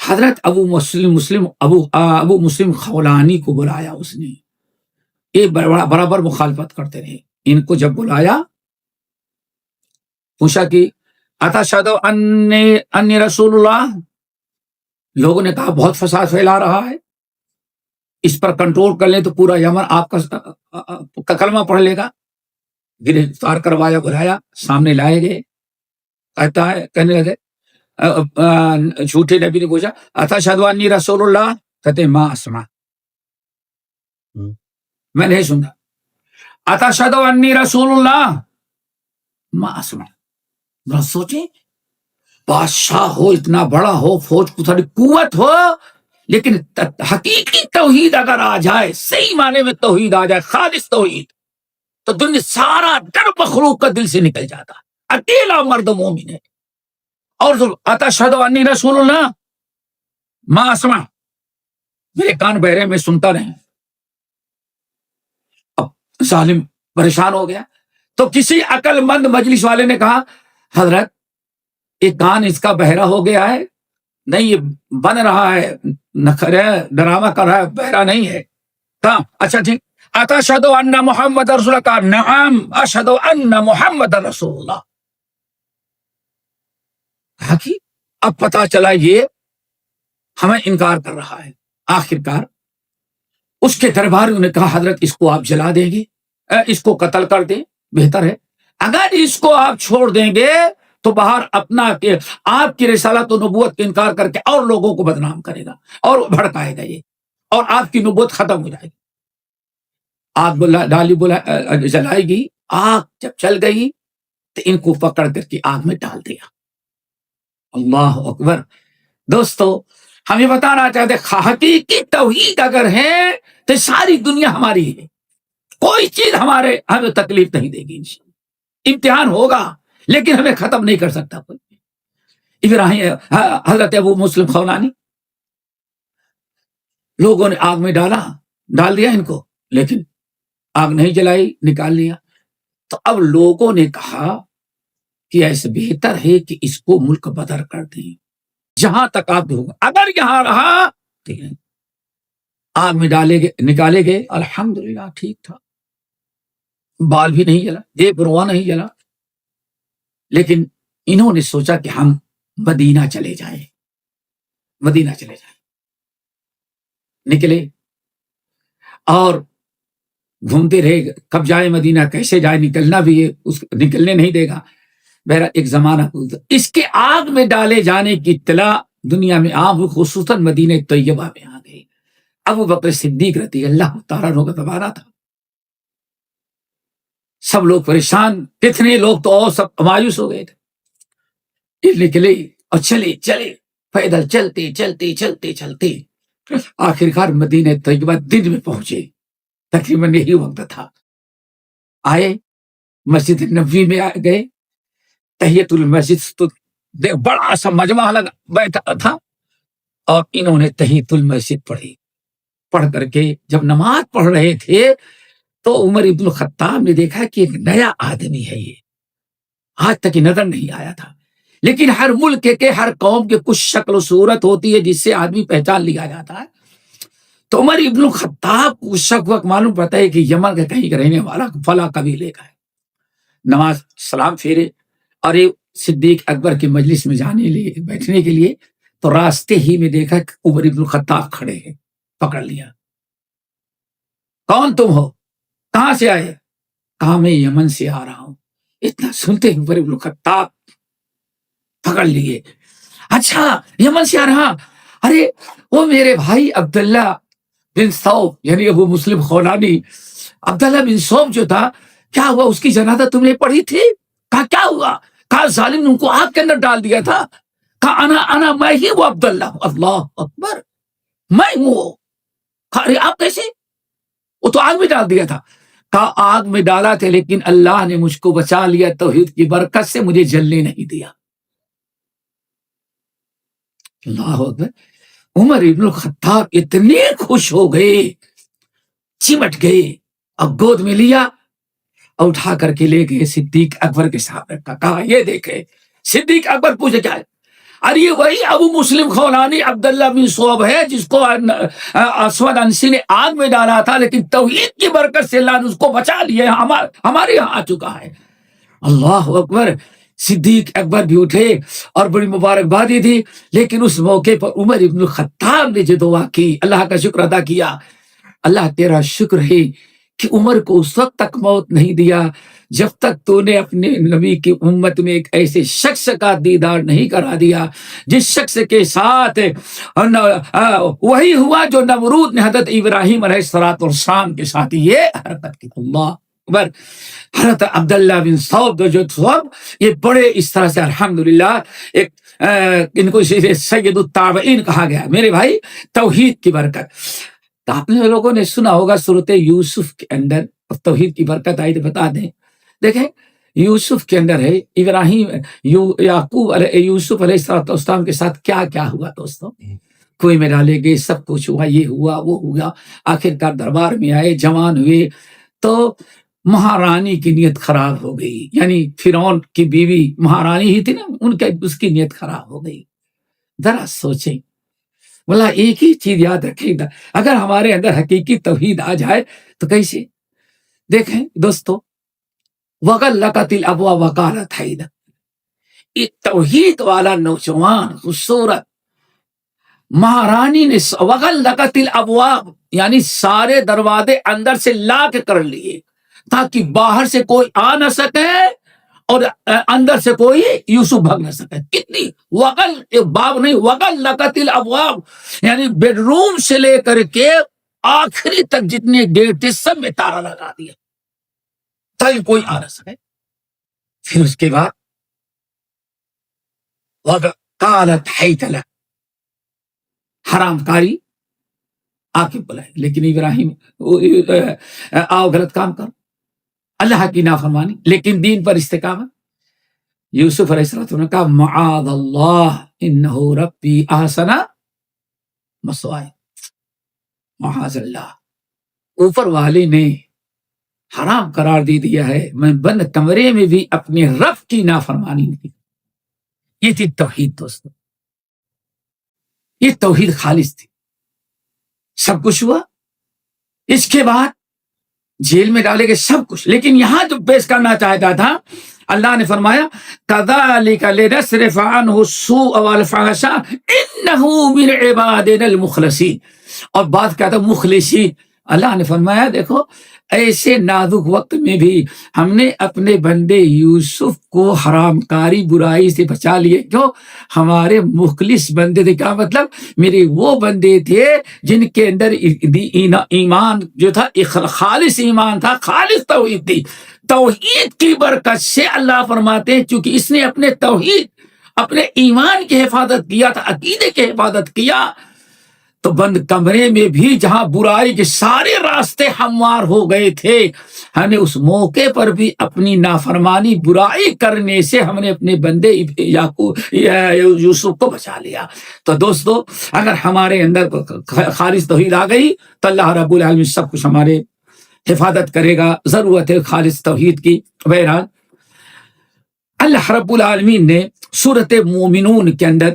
حضرت ابو مسلم خولانی کو بلایا اس نے، یہ برابر مخالفت کرتے رہے. ان کو جب بلایا پوچھا کہ اتشہد انی رسول اللہ، لوگوں نے کہا بہت فساد پھیلا رہا ہے، اس پر کنٹرول کر لیں تو پورا یمن آپ کا کلمہ پڑھ لے گا. گرفتار کروایا، بلایا، سامنے لائے گئے. کہتا ہے، کہنے لگے جھوٹے نبی نے پوچھا اتشہد انی رسول اللہ، کہتے ما اسمع، میں نہیں سنتا. اتشہد انی رسول اللہ، ما اسمع. ذرا سوچیں، بادشاہ ہو، اتنا بڑا ہو، فوج کو ساری قوت ہو، لیکن حقیقی توحید اگر آ جائے، صحیح معنی میں توحید آ جائے، خالص توحید، تو دنیا سارا ڈر مخلوق کا دل سے نکل جاتا. اکیلا مرد مومن ہے. اور اتشہد انی رسول اللہ ما اسمع، میرے کان بہرے میں سنتا نہیں. اب ظالم پریشان ہو گیا. تو کسی عقل مند مجلس والے نے کہا حضرت ایک کان اس کا بہرا ہو گیا ہے، نہیں یہ بن رہا ہے، نخرے ڈرامہ کر رہا ہے، بہرا نہیں ہے. کہا اچھا ٹھیک، اتشہد ان محمد رسول اللہ، کہا نعم اشہد ان محمد رسول اللہ. کہا کہ اب پتا چلا یہ ہمیں انکار کر رہا ہے. آخرکار اس کے درباریوں نے کہا حضرت اس کو آپ جلا دیں گے، اس کو قتل کر دیں، بہتر ہے. اگر اس کو آپ چھوڑ دیں گے تو باہر اپنا آپ کی رسالت و نبوت کا انکار کر کے اور لوگوں کو بدنام کرے گا اور بھڑکائے گا یہ، اور آپ کی نبوت ختم ہو جائے گی. آگ جلائے گی. آگ جب چل گئی تو ان کو پکڑ کر کے آگ میں ڈال دیا. اللہ اکبر. دوستو ہم یہ بتانا چاہتے حقیقی توحید اگر ہے تو ساری دنیا ہماری ہے، کوئی چیز ہمیں تکلیف نہیں دے گی. امتحان ہوگا لیکن ہمیں ختم نہیں کر سکتا کوئی. ابراہیم حضرت ابو مسلم خولانی، لوگوں نے آگ میں ڈال دیا ان کو، لیکن آگ نہیں جلائی، نکال لیا۔ تو اب لوگوں نے کہا کہ ایسے بہتر ہے کہ اس کو ملک بدر کر دیں، جہاں تک آپ ہوگا، اگر یہاں رہا ٹھیک ہے، آگ میں نکالے گئے، الحمدللہ ٹھیک تھا، بال بھی نہیں جلا، ایک روا نہیں جلا۔ لیکن انہوں نے سوچا کہ ہم مدینہ چلے جائیں، نکلے اور گھومتے رہے، کب جائے مدینہ، کیسے جائے، نکلنا بھی ہے، نکلنے نہیں دے گا۔ بہرحال ایک زمانہ اس کے آگ میں ڈالے جانے کی اطلاع دنیا میں عام ہوئی، خصوصاً مدینہ طیبہ میں آ گئی۔ ابو بکر صدیق رضی اللہ تعالیٰ عنہ کا زمانہ تھا، سب لوگ پریشان، کتنے لوگ تو اور سب مایوس ہو گئے تھے، نکلے اور چلے پیدل چلتے آخرکار مدینہ طیبہ دن میں پہنچے، تقریباً یہی وقت تھا۔ آئے مسجد نبوی میں گئے، تحیت المسجد تو بڑا سا مجمع لگا بیٹھا تھا، اور انہوں نے تحیت المسجد پڑھی۔ پڑھ کر کے جب نماز پڑھ رہے تھے تو عمر ابن الخطاب نے دیکھا کہ ایک نیا آدمی ہے، یہ آج تک نظر نہیں آیا تھا، لیکن ہر ملک کے ہر قوم کے کچھ شکل و صورت ہوتی ہے جس سے آدمی پہچان لیا جاتا ہے۔ تو عمر ابن الخطاب کو اس وقت معلوم پڑتا ہے کہ یمن کا کہیں رہنے والا فلاں قبیلے کا ہے۔ نماز سلام پھیرے اور یہ صدیق اکبر کے مجلس میں بیٹھنے کے لیے، تو راستے ہی میں دیکھا کہ عمر ابن الخطاب کھڑے ہیں، پکڑ لیا، کون تم ہو، کہاں سے آئے؟ کہا میں یمن سے آ رہا ہوں۔ اتنا سنتے عمر ابن الخطاب پکڑ لیے، اچھا یمن سے آ رہا، ارے وہ میرے بھائی عبداللہ بن ثوب، یعنی ابو مسلم خولانی، عبداللہ بن ثوب جو تھا، کیا ہوا، اس کی جنازہ تم نے پڑھی تھی؟ کہا کیا ہوا؟ کہا ظالم نے ان کو آگ کے اندر ڈال دیا تھا۔ کہا انا میں ہی وہ عبداللہ، اللہ اکبر، میں ہوں وہ۔ کہا ارے آپ کیسے؟ وہ تو آگ میں ڈال دیا تھا۔ کہا آگ میں ڈالا تھا، لیکن اللہ نے مجھ کو بچا لیا، توحید کی برکت سے مجھے جلنے نہیں دیا۔ اللہ اکبر۔ عمر ابن الخطاب اتنے خوش ہو گئے، چمٹ گئے اور گود میں لیا اور اٹھا کر کے لے گئے صدیق اکبر کے سامنے رکھا، کہا یہ دیکھے۔ صدیق اکبر پوچھے کیا ہے؟ ارے یہ وہی ابو مسلم خولانی عبداللہ بن ثوب ہے جس کو اسود انسی نے آگ میں ڈالا تھا، لیکن توحید کی برکت سے اللہ نے اس کو بچا لیا، ہمارے یہاں آ چکا ہے۔ اللہ اکبر۔ صدیق اکبر بھی اٹھے اور بڑی مبارکبادی تھی، لیکن اس موقع پر عمر ابن الخطاب نے جو دعا کی، اللہ کا شکر ادا کیا، اللہ تیرا شکر ہے کہ عمر کو اس وقت تک موت نہیں دیا جب تک تو نے اپنے نبی کی امت میں ایک ایسے شخص کا دیدار نہیں کرا دیا جس شخص کے ساتھ وہی ہوا جو نمرود نے حضرت ابراہیم علیہ السلام کے ساتھ یہ حرکت کی۔ اللہ اکبر۔ حضرت عبداللہ بن ثوب جو یہ بڑے اس طرح سے الحمدللہ ایک ان کو سید التابعین کہا گیا۔ میرے بھائی توحید کی برکت، تو آپ نے لوگوں نے سنا ہوگا سورۃ یوسف کے اندر توحید کی برکت آئی، تو بتا دیں۔ دیکھیں یوسف کے اندر ہے ابراہیم یعقوب یوسف علیہ السلام کے ساتھ کیا کیا ہوا دوستوں، کوئی میں ڈالے گئے، سب کچھ ہوا، یہ ہوا وہ ہوا، آخرکار دربار میں آئے، جوان ہوئے، تو مہارانی کی نیت خراب ہو گئی، یعنی فرعون کی بیوی مہارانی ہی تھی نا، اس کی نیت خراب ہو گئی۔ ذرا سوچیں، واللہ ایک ہی چیز یاد رکھیں گا، اگر ہمارے اندر حقیقی توحید آ جائے تو کیسے؟ دیکھیں دوستو، وغلقت الابواب وقالت حیدہ، ایک توحید والا نوجوان خوبصورت مہارانی نے وغلقت الابواب، یعنی سارے دروازے اندر سے لاک کر لیے تاکہ باہر سے کوئی آ نہ سکے اور اندر سے کوئی یوسف بھاگ نہ سکے۔ کتنی باب نہیں، وغلقت الابواب، یعنی بیڈ روم سے لے کر کے آخری تک جتنے گیٹ تھے سب میں تالا لگا دیا تاکہ کوئی آ نہ سکے۔ پھر اس کے بعد قالت حیت لک، حرام کاری آ کے بلائے، لیکن ابراہیم آؤ غلط کام کرو، اللہ کی نافرمانی، لیکن دین پر استقامت۔ یوسف علیہ السلام نے کہا معاذ اللہ انہ ربی احسن مثوایا، معاذ اللہ، اوپر والے نے حرام قرار دے دیا ہے میں بند کمرے میں بھی اپنے رب کی نافرمانی نہیں۔ یہ تھی توحید دوستو، یہ توحید خالص تھی۔ سب کچھ ہوا، اس کے بعد جیل میں ڈالے گئے سب کچھ، لیکن یہاں جو پیش کرنا چاہتا تھا اللہ نے فرمایا کذالک لنصرف عنہ السوء والفحشاء انہ من عبادنا المخلصین، اور بات کیا تھا مخلصین۔ اللہ نے فرمایا دیکھو ایسے نازک وقت میں بھی ہم نے اپنے بندے یوسف کو حرام کاری برائی سے بچا لیے۔ کیوں؟ ہمارے مخلص بندے تھے۔ کیا مطلب؟ میرے وہ بندے تھے جن کے اندر ایمان جو تھا خالص ایمان تھا، خالص توحید تھی۔ توحید کی برکت سے اللہ فرماتے ہیں چونکہ اس نے اپنے توحید اپنے ایمان کی حفاظت کیا تھا، عقیدے کی حفاظت کیا، تو بند کمرے میں بھی جہاں برائی کے سارے راستے ہموار ہو گئے تھے، ہم نے اس موقع پر بھی اپنی نافرمانی برائی کرنے سے ہم نے اپنے بندے یوسف کو بچا لیا۔ تو دوستو اگر ہمارے اندر خالص توحید آ گئی تو اللہ رب العالمین سب کچھ ہمارے حفاظت کرے گا۔ ضرورت ہے خالص توحید کی۔ بہرحال اللہ رب العالمین نے سورۃ مومنون کے اندر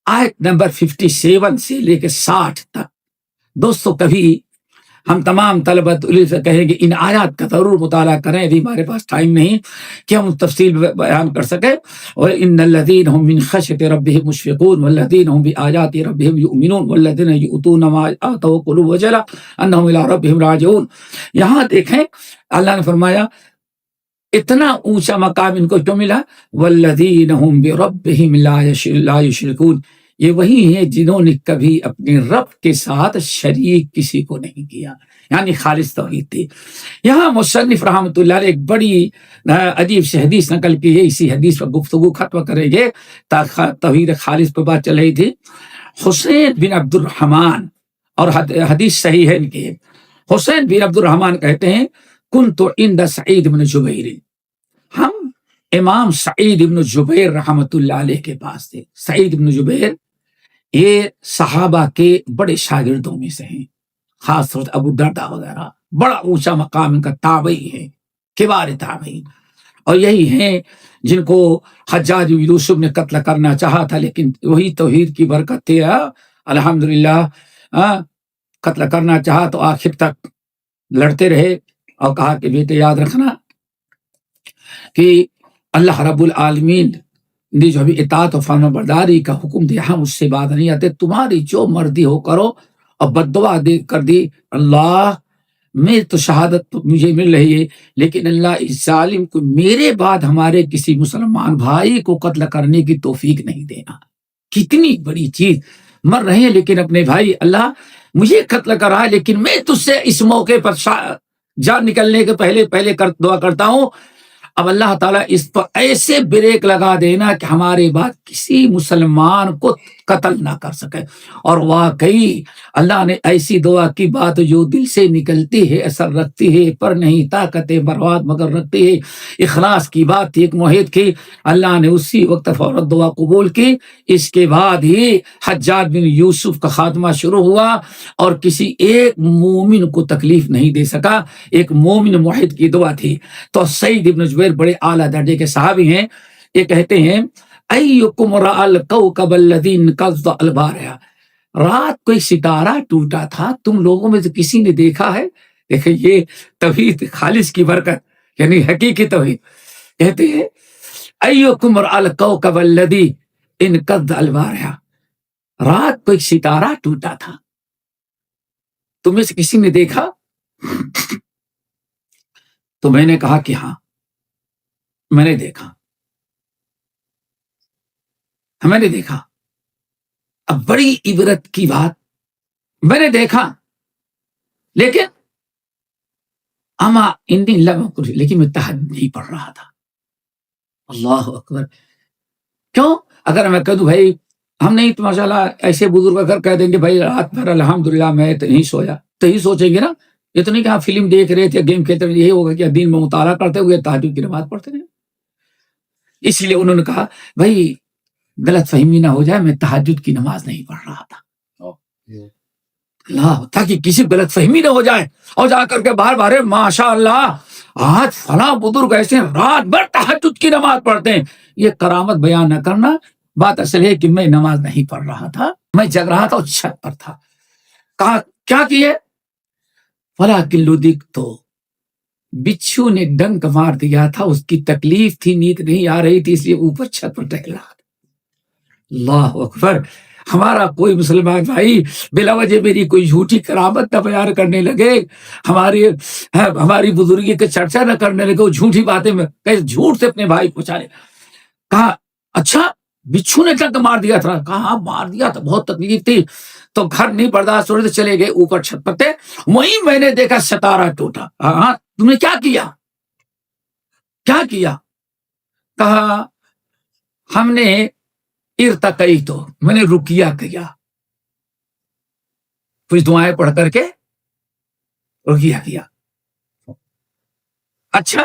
آیت نمبر 57 سے لے کے 60 تک، دوستو کبھی ہم تمام طلبۃ علم سے کہیں گے ان آیات کا ضرور مطالعہ کریں، ابھی ہمارے پاس ٹائم نہیں کہ ہم تفصیل بیان کر سکیں۔ اور ان الذین هم من خشیۃ ربهم مشفقون والذین هم بآیات ربهم یؤمنون والذین یؤتون ما آتوا وقلوبهم وجلة انهم الی ربهم راجعون۔ یہاں دیکھیں اللہ نے فرمایا اتنا اونچا مقام ان کو کیوں ملا؟ والذین هم بربهم لا یشرکون، یہ وہی ہیں جنہوں نے کبھی اپنے رب کے ساتھ شریک کسی کو نہیں کیا، یعنی خالص توحید تھی۔ یہاں مصنف رحمۃ اللہ علیہ ایک بڑی عجیب سی حدیث نقل کی ہے، اسی حدیث پر گفتگو ختم کریں گے تاکہ توحید خالص پر بات چل رہی تھی۔ حسین بن عبد الرحمن، اور حدیث صحیح ہے ان کی، حسین بن عبد الرحمن کہتے ہیں کنت عند سعید بن جبیر، ہم امام سعید بن جبیر رحمۃ اللہ علیہ کے پاس تھے۔ سعید بن جبیر یہ صحابہ کے بڑے شاگردوں میں سے ہیں، خاص طور سے ابو دردہ وغیرہ، بڑا اونچا مقام ان کا، تابعی ہے، کبار تابعین، اور یہی ہیں جن کو حجاج بن یوسف نے قتل کرنا چاہا تھا، لیکن وہی توحید کی برکت تھی، الحمدللہ قتل کرنا چاہا تو آخر تک لڑتے رہے اور کہا کہ بیٹے یاد رکھنا کہ اللہ رب العالمین نے جو ابھی اطاعت و فرما برداری کا حکم دیا، ہم اس سے بات نہیں آتے، تمہاری جو مرضی ہو کرو، اور بد دعا دے کر دی اللہ میں تو شہادت مجھے مل رہی ہے، لیکن اللہ اس ظالم کو میرے بعد ہمارے کسی مسلمان بھائی کو قتل کرنے کی توفیق نہیں دینا۔ کتنی بڑی چیز، مر رہے ہیں لیکن اپنے بھائی اللہ مجھے قتل کرا ہے، لیکن میں تجھ سے اس موقع پر جان نکلنے کے پہلے دعا کرتا ہوں اب اللہ تعالیٰ اس پر ایسے بریک لگا دینا کہ ہمارے بعد کسی مسلمان کو قتل نہ کر سکے۔ اور واقعی اللہ نے ایسی دعا کی بات جو دل سے نکلتی ہے، اثر رکھتی ہے، پر نہیں طاقت برباد مگر رکھتی ہے۔ اخلاص کی بات تھی، ایک موحد کی، اللہ نے اسی وقت فوراً دعا قبول کی۔ اس کے بعد ہی حجاج بن یوسف کا خاتمہ شروع ہوا اور کسی ایک مومن کو تکلیف نہیں دے سکا، ایک مومن موحد کی دعا تھی۔ تو سعید بن جبیر بڑے اعلیٰ درجے کے صحابی ہیں، یہ کہتے ہیں ایکم رأى الکوکب الذی انقض البارحہ، رات کو ایک ستارہ ٹوٹا تھا، تم لوگوں میں سے کسی نے دیکھا ہے؟ دیکھیں یہ توحید خالص کی برکت، یعنی حقیقی توحید۔ کہتے ہیں ایکم رأى الکوکب الذی انقض البارحہ، رات کو ایک ستارہ ٹوٹا تھا، تم میں سے کسی نے دیکھا؟ تو میں نے کہا کہ ہاں میں نے دیکھا، میں نے دیکھا۔ اب بڑی عبرت کی بات، میں نے دیکھا لیکن اما انی لم اکن، لیکن میں تہجد نہیں پڑھ رہا تھا۔ اللہ اکبر! کیوں؟ اگر میں کہہ دوں بھائی ہم نہیں تو ماشاءاللہ ایسے بزرگ اگر کہہ دیں گے بھائی رات بھر الحمدللہ میں تو نہیں سویا، تو ہی سوچیں گے نا، یہ تو نہیں کہ آپ فلم دیکھ رہے تھے، گیم کھیلتے رہے، یہی ہوگا کہ دن میں مطالعہ کرتے ہوئے تہجد کی نماز پڑھتے رہے۔ اس لیے انہوں نے کہا بھائی غلط فہمی نہ ہو جائے، میں تہجد کی نماز نہیں پڑھ رہا تھا، اللہ، تاکہ کسی غلط فہمی نہ ہو جائے اور جا کر کے بار بار ماشاء اللہ آج فلاں بزرگ ایسے رات بھر تہجد کی نماز پڑھتے ہیں، یہ کرامت بیان نہ کرنا۔ بات اصل ہے کہ میں نماز نہیں پڑھ رہا تھا، میں جگ رہا تھا اور چھت پر تھا۔ کہا کیا کیے؟ فلا کلو دکھ، تو بچھو نے ڈنک مار دیا تھا، اس کی تکلیف تھی، نیند نہیں آ رہی تھی، اس لیے اوپر چھت پر ٹہل رہا تھا۔ اللہ اکبر۔ ہمارا کوئی مسلمان بھائی بلا وجہ میری کوئی جھوٹی کرامت نہ بیان کرنے لگے، ہماری بزرگی کے چرچا نہ کرنے لگے، وہ جھوٹی باتیں میں جھوٹ سے اپنے بھائی پہنچانے۔ کہا اچھا بچھو نے ڈنک مار دیا تھا؟ کہا مار دیا تھا، بہت تکلیف تھی، تو گھر نہیں برداشت ہو رہے، چلے گئے اوپر چھت پر تھے، وہیں میں نے دیکھا ستارہ ٹوٹا۔ ہاں تم نے کیا کیا؟ کیا کیا؟ کہا ہم نے ارتقی، تو میں نے رقیہ کیا، کچھ دعائیں پڑھ کر کے رقیہ کیا۔ اچھا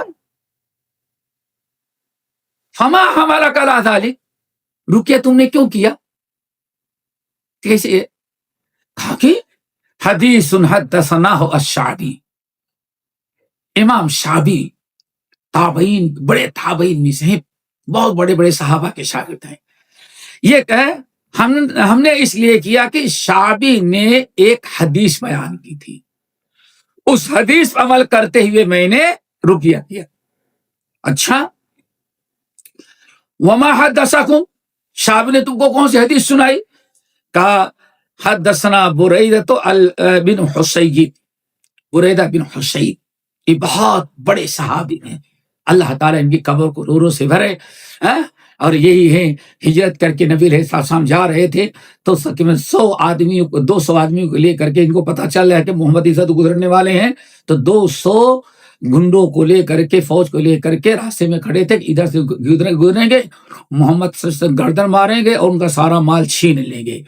فما ہمارا کلا ذالک، رقیہ تم نے کیوں کیا؟ کیسے؟ کہا کہ حدیث حدثناہ الشعبی، امام شعبی تابعین، بڑے تابعین میں سے ہیں، بہت بڑے بڑے صحابہ کے شاگرد ہیں۔ یہ کہ ہم نے اس لیے کیا کہ شعبی نے ایک حدیث بیان کی تھی، اس حدیث پر عمل کرتے ہوئے میں نے رقیہ کیا۔ اچھا وما حدثکم، شعبی نے تم کو کون سی حدیث سنائی؟ کہا حدثنا بریدہ بن حصیب، بریدہ بن حصیب، یہ بہت بڑے صحابی ہیں، اللہ تعالیٰ ان کی قبر کو نوروں سے بھرے۔ اور یہی ہے ہجرت کر کے نبی علیہ السلام جا رہے تھے تو 200 آدمیوں کو لے کر کے، ان کو پتا چل رہا ہے کہ محمد عیسیٰ گزرنے والے ہیں، تو 200 گنڈوں کو لے کر کے، فوج کو لے کر کے راستے میں کھڑے تھے، ادھر سے گزریں گے، محمد صلی اللہ علیہ وسلم گردن ماریں گے اور ان کا سارا مال چھین لیں گے۔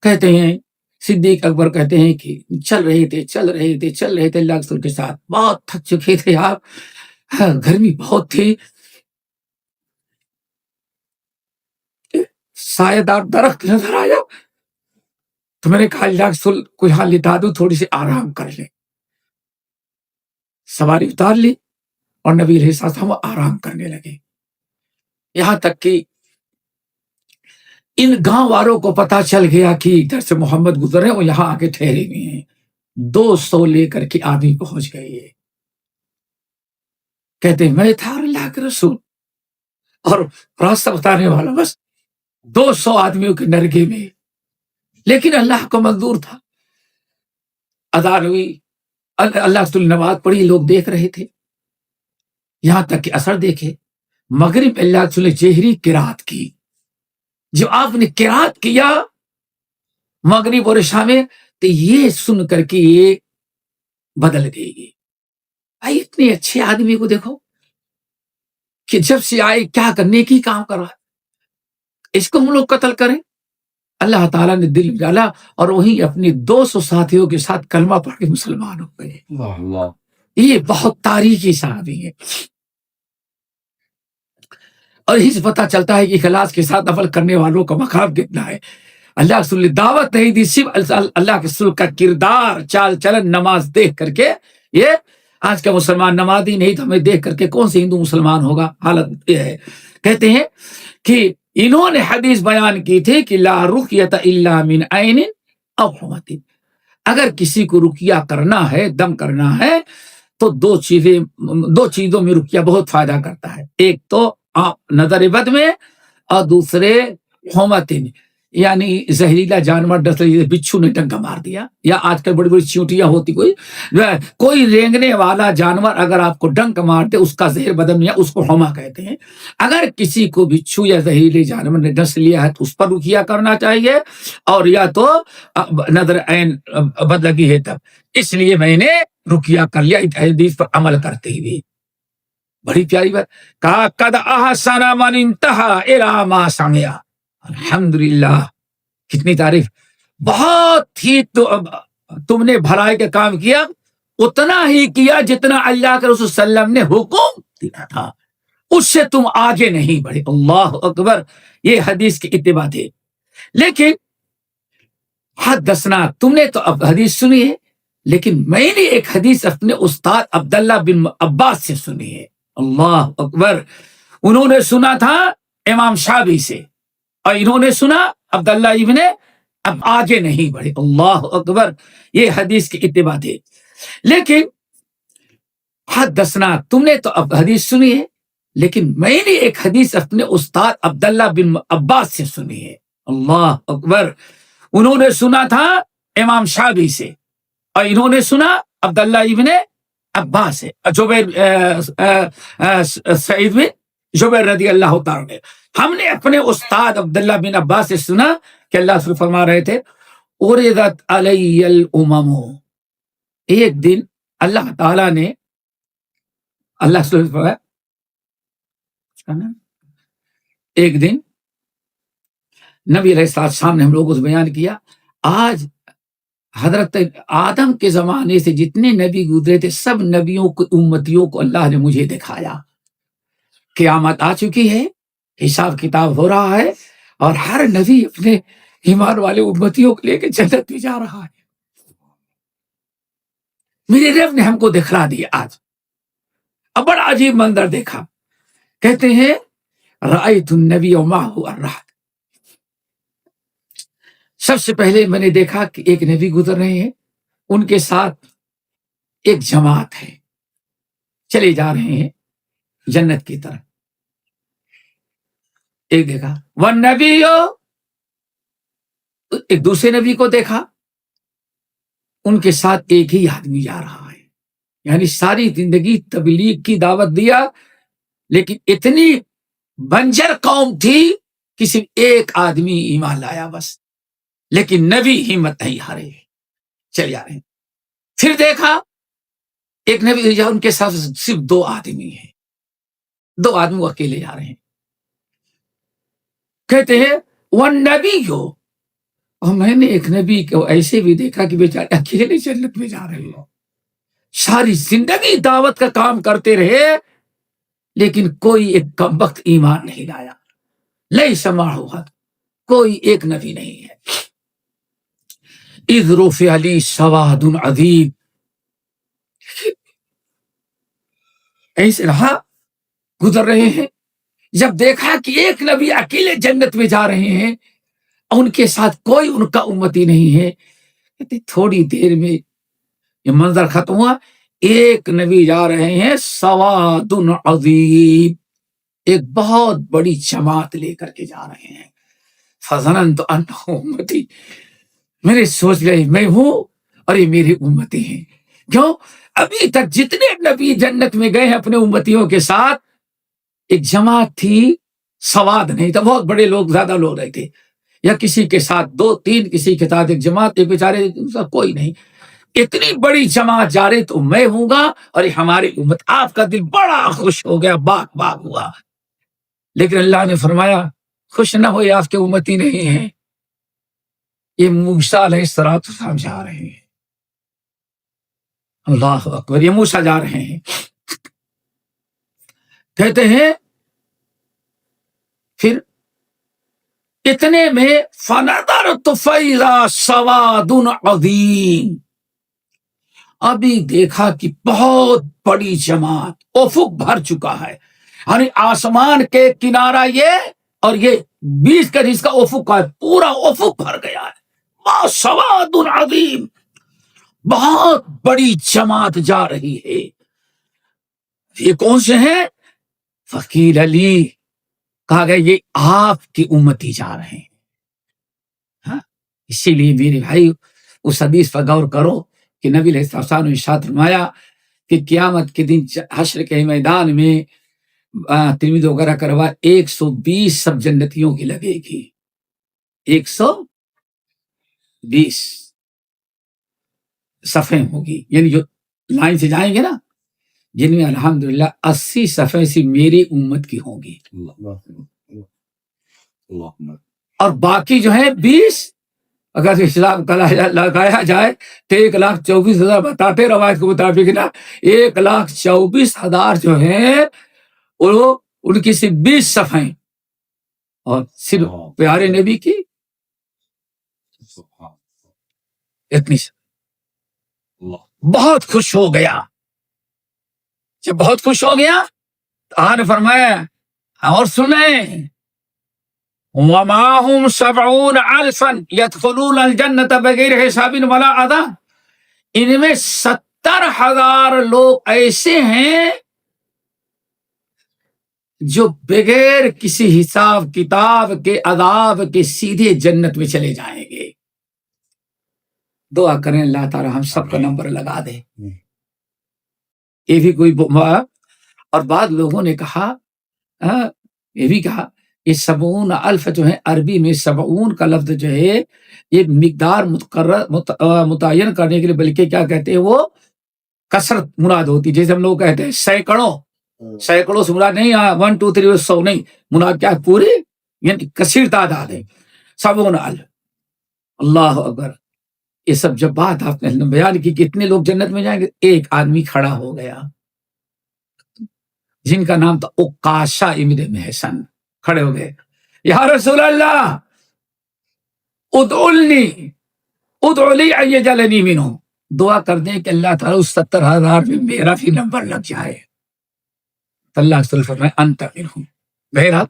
کہتے ہیں صدیق اکبر کہتے ہیں کہ چل رہے تھے اللہ کے رسول کے ساتھ، بہت تھک چکے تھے آپ، گرمی بہت تھی، سایہ دار درخت نظر آیا تو میں نے کہا اللہ کے رسول کوئی حال لٹا دوں، تھوڑی سی آرام کر لیں۔ سواری اتار لی اور نبی علیہ السلام آرام کرنے لگے، یہاں تک کہ ان گاؤں والوں کو پتا چل گیا کہ ادھر سے محمد گزرے، وہ یہاں آ کے ٹھہرے ہوئے ہیں۔ 200 لے کر کے آدمی پہنچ گئے، کہتے ہیں میں تھا اللہ کے رسول اور راستہ بتانے والا، بس 200 آدمیوں کے نرگے میں، لیکن اللہ کو منظور تھا۔ اذان ہوئی، اللہ رسول نماز پڑھی، لوگ دیکھ رہے تھے، یہاں تک کہ اثر دیکھے، مغرب اللہ رسول نے جہری قرات کی، جو آپ نے قرات کیا مغرب اور عشاء میں، تو یہ سن کر کے یہ بدل گئی۔ بھائی اتنے اچھے آدمی کو دیکھو کہ جب سے آئے کیا کرنے کی کام کر رہا ہے، اس کو ہم لوگ قتل کریں۔ اللہ تعالیٰ نے دل ڈالا اور وہی اپنے 200 ساتھیوں کے ساتھ کلمہ پڑھ کے مسلمان ہو گئے۔ یہ بہت تاریخی صحابی ہے، اور اس پتہ چلتا ہے کہ اخلاص کے ساتھ عمل کرنے والوں کا مقام کتنا ہے۔ اللہ رسول نے دعوت نہیں دی، صرف اللہ کے رسول کا کردار، چال چلن، نماز دیکھ کر کے۔ یہ آج کا مسلمان نمازی نہیں تو ہمیں دیکھ کر کے کون سے ہندو مسلمان ہوگا؟ حالت یہ ہے۔ کہتے ہیں کہ انہوں نے حدیث بیان کی تھی کہ لا رقیۃ الا من عین او حمۃ، اگر کسی کو رقیہ کرنا ہے، دم کرنا ہے، تو دو چیزوں میں رقیہ بہت فائدہ کرتا ہے، ایک تو نظر بد میں، اور دوسرے حمۃ، یعنی زہریلا جانور، بچھو نے ڈنکا مار دیا، یا آج کل بڑی بڑی چیونٹیاں ہوتی، کوئی رینگنے والا جانور اگر آپ کو ڈنک مارتے، اس کا زہر بدن میں، اس کو حما کہتے ہیں۔ اگر کسی کو بچھو یا زہریلے جانور نے ڈس لیا ہے تو اس پر رقیہ کرنا چاہیے، اور یا تو نظر عین بد لگی ہے تب۔ اس لیے میں نے رقیہ کر لیا حدیث پر عمل کرتے ہوئے۔ بڑی پیاری بات کہا، قد احسن من انتہى الی ما سمع، الحمدللہ، کتنی تعریف، بہت ہی تم نے بھلائی کا کام کیا، اتنا ہی کیا جتنا اللہ کے رسول صلی اللہ علیہ وسلم نے حکم دیا تھا۔ اس سے تم آگے نہیں بڑھے. اللہ اکبر. یہ حدیث کی اتباع تھی. لیکن حدثنا، تم نے تو اب حدیث سنی ہے، لیکن میں نے ایک حدیث اپنے استاد عبداللہ بن عباس سے سنی ہے. اللہ اکبر. انہوں نے سنا تھا امام شافعی سے، اور انہوں نے سنا عبداللہ ابن، اب آگے نہیں بڑھے. اللہ اکبر. یہ حدیث کی اتباع تھی. لیکن حدثنا، تم نے تو اب حدیث سنی ہے، لیکن میں نے ایک حدیث اپنے استاد عبداللہ بن عباس سے سنی ہے. اللہ اکبر. انہوں نے سنا تھا امام شافعی سے، اور انہوں نے سنا عبداللہ ابن عباس سے، سعید بن جبیر رضی اللہ تعالیٰ نے. ہم نے اپنے استاد عبداللہ بن عباس سے سنا کہ اللہ رسول فرما رہے تھے اُرِدَتْ عَلَيَّ الْأُمَمُ. ایک دن اللہ تعالیٰ نے، اللہ رسول فرمایا ایک دن نبی علیہ السلام نے ہم لوگوں کو بیان کیا، آج حضرت آدم کے زمانے سے جتنے نبی گزرے تھے سب نبیوں کو، امتیوں کو اللہ نے مجھے دکھایا. قیامت آ چکی ہے، حساب کتاب ہو رہا ہے، اور ہر نبی اپنے ایمان والے امتیوں کو لے کے جنت میں جا رہا ہے. میرے رب نے ہم کو دکھلا دیا. آج اب بڑا عجیب منظر دیکھا. کہتے ہیں رأیت النبی ومعہ الرہط. سب سے پہلے میں نے دیکھا کہ ایک نبی گزر رہے ہیں، ان کے ساتھ ایک جماعت ہے، چلے جا رہے ہیں جنت کی طرف. ایک دیکھا والنبی، ایک دوسرے نبی کو دیکھا، ان کے ساتھ ایک ہی آدمی جا رہا ہے. یعنی ساری زندگی تبلیغ کی دعوت دیا، لیکن اتنی بنجر قوم تھی کہ صرف ایک آدمی ایمان لایا بس. لیکن نبی ہمت نہیں ہارے، چل جا رہے ہیں. پھر دیکھا ایک نبی، ان کے ساتھ صرف دو آدمی ہیں، دو آدمی وہ اکیلے جا رہے ہیں. کہتے ہیں والنبی ہو، اور میں نے ایک نبی کو ایسے بھی دیکھا کہ بیچارے اکیلے جنت میں جا رہے ہو. ساری زندگی دعوت کا کام کرتے رہے، لیکن کوئی ایک کم وقت ایمان نہیں لایا. لیس معہ، کوئی ایک نبی نہیں ہے. اذ رفع لی سواد عظیم، ایسے رہا گزر رہے ہیں. جب دیکھا کہ ایک نبی اکیلے جنت میں جا رہے ہیں، ان کے ساتھ کوئی ان کا امتی نہیں ہے، تھوڑی دیر میں یہ منظر ختم ہوا. ایک نبی جا رہے ہیں سواد عظیم، ایک بہت بڑی جماعت لے کر کے جا رہے ہیں. فظننت انہ امتی، میں نے سوچ لیا میں ہوں اور یہ میری امتی ہیں. کیوں؟ ابھی تک جتنے نبی جنت میں گئے ہیں اپنے امتیوں کے ساتھ، ایک جماعت تھی، سواد نہیں تھا، بہت بڑے لوگ، زیادہ لوگ رہے تھے، یا کسی کے ساتھ دو تین، کسی کے ساتھ ایک جماعت، ایک بیچارے کوئی نہیں. اتنی بڑی جماعت جا رہے تو میں ہوں گا اور یہ ہماری امت. آپ کا دل بڑا خوش ہو گیا، باغ باغ ہوا. لیکن اللہ نے فرمایا خوش نہ ہوئے، آپ کے امتی نہیں ہیں، یہ موسیٰ علیہ السلام جا رہے ہیں. اللہ اکبر. یہ موسیٰ جا رہے ہیں. کہتے ہیں پھر اتنے میں فنظرت فإذا سواد عظیم، ابھی دیکھا کہ بہت بڑی جماعت، افق بھر چکا ہے. یعنی آسمان کے کنارہ یہ اور یہ بیچ کا جس کا افق ہے، پورا افق بھر گیا ہے. سواد عظیم، بہت بڑی جماعت جا رہی ہے. یہ کون سے ہیں؟ فقیل علی، کہا گیا یہ آپ کی امتی جا رہے ہیں. ہاں، اسی لیے میرے بھائی اس حدیث پر غور کرو کہ نبی علیہ السلام نے ارشاد فرمایا کہ قیامت کے دن حشر کے میدان میں ترمذی وغیرہ کروا 120 سب جنتیوں کی لگے گی. 120 صفیں ہوگی، یعنی جو لائن سے جائیں گے نا، جن میں الحمدللہ 80 صفیں سے میری امت کی ہوں گی، اور باقی جو ہے 20 اگر حساب لگایا جائے تو 1,24,000 بتاتے روایت کے مطابق نا، 1,24,000 جو ہیں وہ ان کی صرف 20 صفحیں اور صرف پیارے نبی کی اتنی بہت خوش ہو گیا. جب بہت خوش ہو گیا تو آپ نے فرمایا اور سنیں وَمَعَهُمْ 70 أَلْفًا يَدْخُلُونَ الْجَنَّةَ بِغَيْرِ حِسَابٍ وَلَا عَذَابٍ. ان میں 70,000 لوگ ایسے ہیں جو بغیر کسی حساب کتاب کے عذاب کے سیدھے جنت میں چلے جائیں گے. دعا کریں اللہ تعالی ہم سب کا نمبر لگا دے. یہ بھی کوئی اور بعض لوگوں نے کہا یہ بھی کہا یہ 70 الف جو ہے عربی میں 70 کا لفظ جو ہے یہ مقدار متعین کرنے کے لیے بلکہ کیا کہتے ہیں وہ کثرت مراد ہوتی. جیسے ہم لوگ کہتے ہیں سینکڑوں سے مراد نہیں 1 2 3 100 نہیں، مراد کیا پوری یعنی کثیر تعداد ہے 70 الف. اللہ اکبر. یہ سب جب بات آپ نے بیان کی کتنے لوگ جنت میں جائیں گے، ایک آدمی کھڑا ہو گیا جن کا نام تھا عکاشہ ابن محصن. کھڑے ہو گئے یا رسول اللہ ادعو لی ان یجعلنی منہم. دعا کر دیں کہ اللہ تعالیٰ اس 70,000 میں میرا بھی نمبر لگ جائے. تو اللہ صلی اللہ علیہ وسلم انت منہم. بہرحال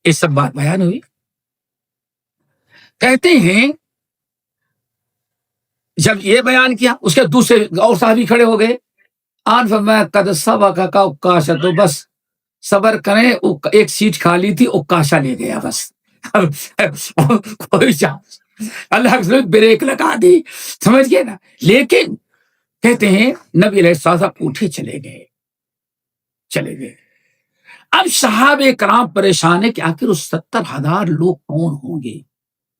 یہ سب بات بیان ہوئی. کہتے ہیں جب یہ بیان کیا اس کے دوسرے اور صحابی کھڑے ہو گئے. آن فرمایا قد سبقک عکاشہ، تو بس صبر کریں، ایک سیٹ خالی تھی عکاشہ لے گیا بس. کوئی چانس اللہ نے بریک لگا دی، سمجھ گئے نا. لیکن کہتے ہیں نبی علیہ السلام اٹھے چلے گئے. اب صحابہ کرام پریشان ہے کہ آخر اس 70,000 لوگ کون ہوں گے،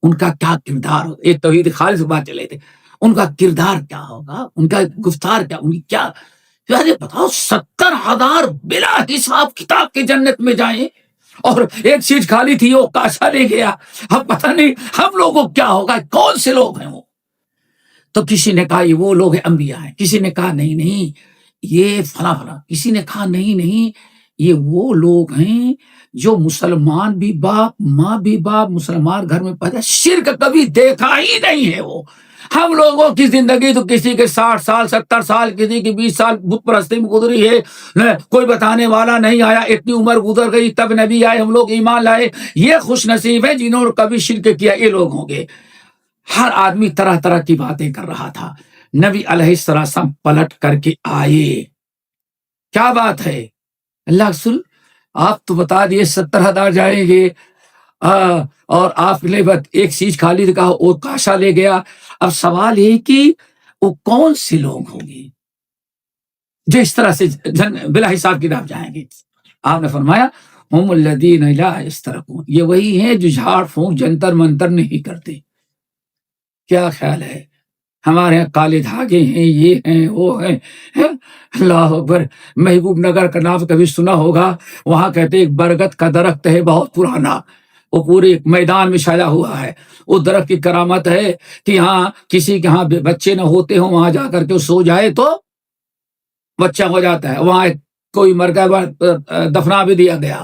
ان کا کیا کردار ہوگا. یہ توحید خالص بات چلے تھے، ان کا کردار کیا ہوگا، ان کا گفتار کیا، ان کی کیا. بتاؤ 70,000 بلا حساب کتاب کے جنت میں جائیں اور ایک سیٹ خالی تھی وہ کاشا لے گیا. اب پتہ نہیں ہم لوگوں کو کیا ہوگا، کون سے لوگ ہیں وہ. تو کسی نے کہا یہ وہ لوگ ہیں انبیاء ہیں، کسی نے کہا نہیں یہ فلاں، کسی نے کہا نہیں یہ وہ لوگ ہیں جو مسلمان بھی باپ ماں بھی باپ مسلمان گھر میں پیدا، شرک کبھی دیکھا ہی نہیں ہے. وہ ہم لوگوں کی زندگی تو کسی کے 60 سال 70 سال، کسی کی 20 سال بت پرستی میں گزری ہے، کوئی بتانے والا نہیں آیا. اتنی عمر گزر گئی تب نبی آئے، ہم لوگ ایمان لائے. یہ خوش نصیب ہے جنہوں نے کبھی شرک کیا، یہ لوگ ہوں گے. ہر آدمی طرح طرح کی باتیں کر رہا تھا. نبی علیہ السلام پلٹ کر کے آئے. کیا بات ہے اللہ رسول، آپ تو بتا دیے 70,000 جائیں گے اور آپ نے ایک چیز خالی کہا وہ کاشا لے گیا. اب سوال یہ کہ وہ کون سے لوگ ہوں گے جو اس طرح سے بلا حساب کتاب جائیں گے. آپ نے فرمایا ہم الذین لا یسترقون، یہ وہی ہیں جو جھاڑ پھونک جنتر منتر نہیں کرتے. کیا خیال ہے ہمارے یہاں کالے دھاگے ہیں، یہ ہیں وہ ہیں. اللہ اکبر. محبوب نگر کا نام کبھی سنا ہوگا، وہاں کہتے ایک برگد کا درخت ہے بہت پرانا، وہ پورے میدان میں چھایا ہوا ہے. وہ درخت کی کرامت ہے کہ ہاں کسی کے ہاں بچے نہ ہوتے ہوں، وہاں جا کر کے سو جائے تو بچہ ہو جاتا ہے. وہاں کوئی مر گیا دفنا بھی دیا گیا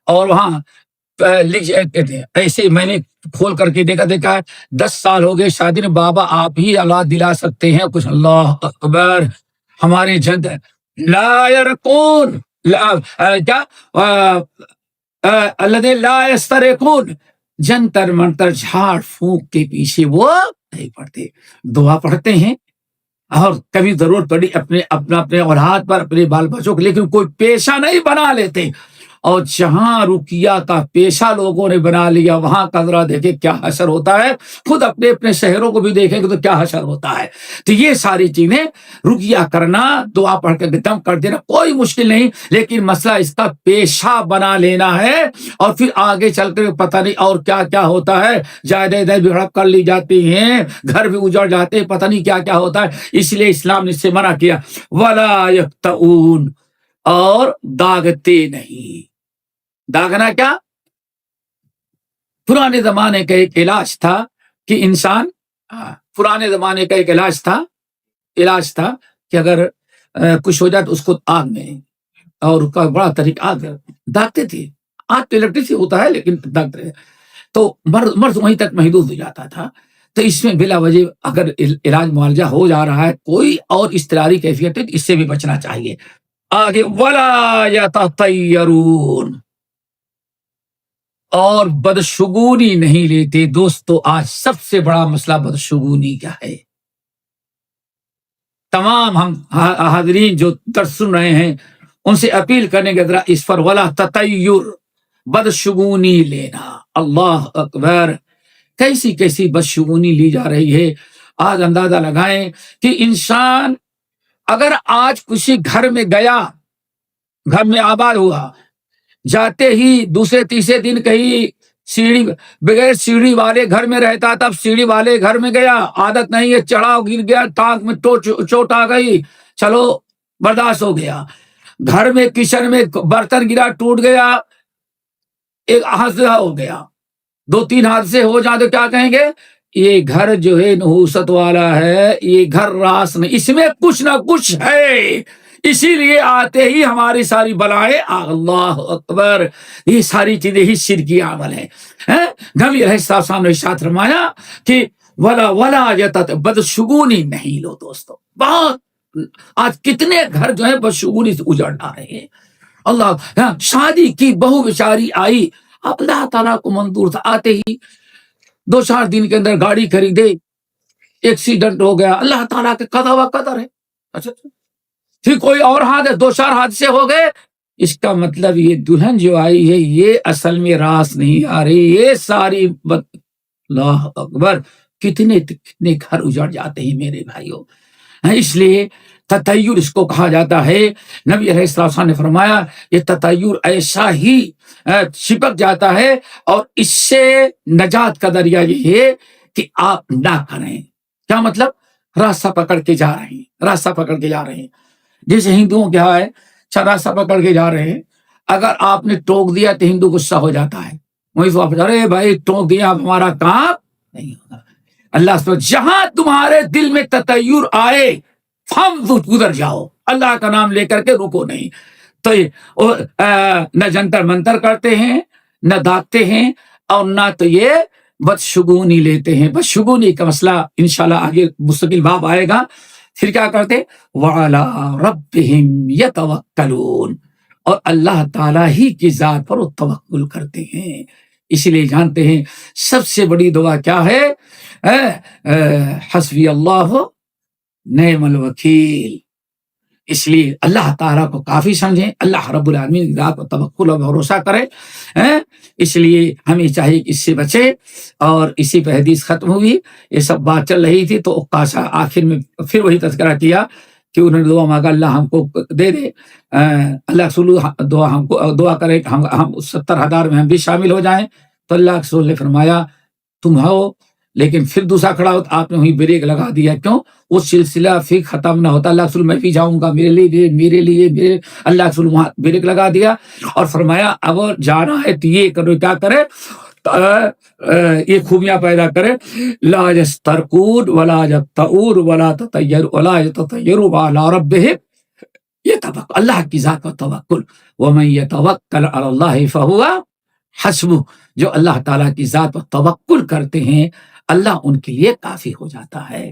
اور وہاں ایسے میں نے کھول کر کے دیکھا 10 سال ہو گئے شادی نے، بابا آپ ہی اولاد دلا سکتے ہیں کچھ. اللہ اکبر. ہماری جد لا یرقون کیا الذین لا یسترقون، جنتر منتر جھاڑ پھونک کے پیچھے وہ نہیں پڑتے. دعا پڑھتے ہیں اور کبھی ضرورت پڑی اپنے اولاد پر، اپنے بال بچوں کو، لیکن کوئی پیشہ نہیں بنا لیتے. اور جہاں رقیہ کا پیشہ لوگوں نے بنا لیا وہاں کا ذرا دیکھے کیا حشر ہوتا ہے. خود اپنے شہروں کو بھی دیکھیں گے تو کیا حشر ہوتا ہے. تو یہ ساری چیزیں رقیہ کرنا، دعا پڑھ کے دم کر دینا کوئی مشکل نہیں، لیکن مسئلہ اس کا پیشہ بنا لینا ہے اور پھر آگے چل کر پتہ نہیں اور کیا کیا ہوتا ہے. جائیدادیں بھی ہڑپ کر لی جاتی ہیں، گھر بھی اجڑ جاتے ہیں، پتہ نہیں کیا کیا ہوتا ہے. اس لیے اسلام نے اس سے منع کیا. ولا یقطعون، اور داغتے نہیں. داغنا کیا؟ پرانے زمانے کا ایک علاج تھا کہ انسان پرانے زمانے کا ایک علاج تھا کہ اگر کچھ ہو جائے تو اس کو آگ میں اور اس کا بڑا طریقہ داغتے تھے. آج تو الیکٹرک سے ہوتا ہے لیکن داغتے تھے. تو مرض وہیں تک محدود ہو جاتا تھا. تو اس میں بلا وجہ اگر علاج معالجہ ہو جا رہا ہے کوئی اور اضطراری کیفیت ہے تو اس سے بھی بچنا چاہیے. آگے ولا یتطیرون، اور بدشگونی نہیں لیتے. دوستو آج سب سے بڑا مسئلہ بدشگونی کیا ہے؟ تمام ہم حاضرین جو درس سن رہے ہیں ان سے اپیل کرنے کے ذرا اس پر ولا تطیر، بدشگونی لینا. اللہ اکبر، کیسی کیسی بدشگونی لی جا رہی ہے. آج اندازہ لگائیں کہ انسان اگر آج کسی گھر میں گیا، گھر میں آباد ہوا، جاتے ہی دوسرے تیسرے دن کہیں سیڑھی بغیر سیڑھی والے گھر میں رہتا تب سیڑھی والے گھر میں گیا، عادت نہیں ہے، چڑھا گر گیا، ٹانگ میں چوٹ آ گئی، چلو برداشت ہو گیا. گھر میں کچن میں برتن گرا ٹوٹ گیا، ایک حادثہ ہو گیا، 2-3 حادثے ہو جائیں تو کیا کہیں گے؟ یہ گھر جو ہے نحوست والا ہے، یہ گھر راس نہیں، اس میں کچھ نہ کچھ ہے، اسی لیے آتے ہی ہماری ساری بلائیں. اللہ اکبر، یہ ساری چیزیں ہی شرکی عمل ہیں. نبی علیہ السلام نے ارشاد فرمایا کہ ولا بدشگونی نہیں لو. دوستو بہت آج کتنے گھر جو ہیں بدشگونی سے اجڑ آ رہے ہیں. اللہ، شادی کی بہو بیچاری آئی، اللہ تعالیٰ کو منظور تھا، آتے ہی 2-4 دن کے اندر گاڑی خریدے، ایکسیڈنٹ ہو گیا، اللہ تعالیٰ کے قضا و قدر ہے. اچھا، پھر کوئی اور حادثہ، 2-4 حادثے ہو گئے. اس کا مطلب یہ دلہن جو آئی ہے یہ اصل میں راس نہیں آ رہی، یہ ساری اللہ اکبر، کتنے گھر اجڑ جاتے ہیں میرے بھائیوں. اس لیے تطیر اس کو کہا جاتا ہے. نبی علیہ السلام نے فرمایا یہ تطیر ایسا ہی چپک جاتا ہے، اور اس سے نجات کا ذریعہ یہ ہے کہ آپ نہ کریں. کیا مطلب؟ راستہ پکڑ کے جا رہے ہیں، راستہ پکڑ کے جا رہے ہیں. جیسے ہندوؤں کیا ہے، راستہ پکڑ کے جا رہے ہیں، اگر آپ نے ٹوک دیا تو ہندو غصہ ہو جاتا ہے، وہیں سے واپس، ارے بھائی ٹوک دیا، اب ہمارا کام نہیں ہوگا. اللہ سے جہاں تمہارے دل میں تطیر آئے ادھر جاؤ، اللہ کا نام لے کر کے رکو نہیں. تو نہ جنتر منتر کرتے ہیں، نہ داغتے ہیں، اور نہ تو یہ بدشگونی لیتے ہیں. بدشگونی کا مسئلہ انشاءاللہ آگے مستقل باب آئے گا. پھر کیا کرتے؟ وَعَلَىٰ رَبِّهِمْ يَتَوَكَّلُونَ، اور اللہ تعالیٰ ہی کی ذات پر وہ توکل کرتے ہیں. اس لیے جانتے ہیں سب سے بڑی دعا کیا ہے؟ حسبی اللہ نعم الوکیل. اس لیے اللہ تعالیٰ کو کافی سمجھیں، اللہ رب العالمین کی ذات پر توکل اور بھروسہ کریں. اس لیے ہمیں چاہیے کہ اس سے بچے. اور اسی پہ حدیث ختم ہوئی. یہ سب بات چل رہی تھی تو عکاشہ آخر میں پھر وہی تذکرہ کیا کہ انہوں نے دعا مانگا اللہ ہم کو دے دے، اللہ رسول دعا ہم کو دعا کرے کہ ہم 70,000 میں ہم بھی شامل ہو جائیں. تو اللہ رسول نے فرمایا تم ہو، لیکن پھر دوسرا کھڑا ہو تو آپ نے وہیں بریک لگا دیا. کیوں؟ وہ سلسلہ پھر ختم نہ ہوتا. اللہ رسول میں بھی جاؤں گا، میرے لیے اللہ رسول وہاں بریک لگا دیا اور فرمایا اب جانا ہے تو یہ کرو، کیا کرے؟ یہ خوبیاں پیدا کرے، لا یسترقون ولا یتقون ولا تطیر ولا یتطیروا وعلی ربہم یتوکلون. اللہ کی ذات پر توکل. ومن یتوکل علی اللہ فہو حسبہ. جو اللہ تعالیٰ کی ذات پر توکل کرتے ہیں اللہ ان کے لیے کافی ہو جاتا ہے.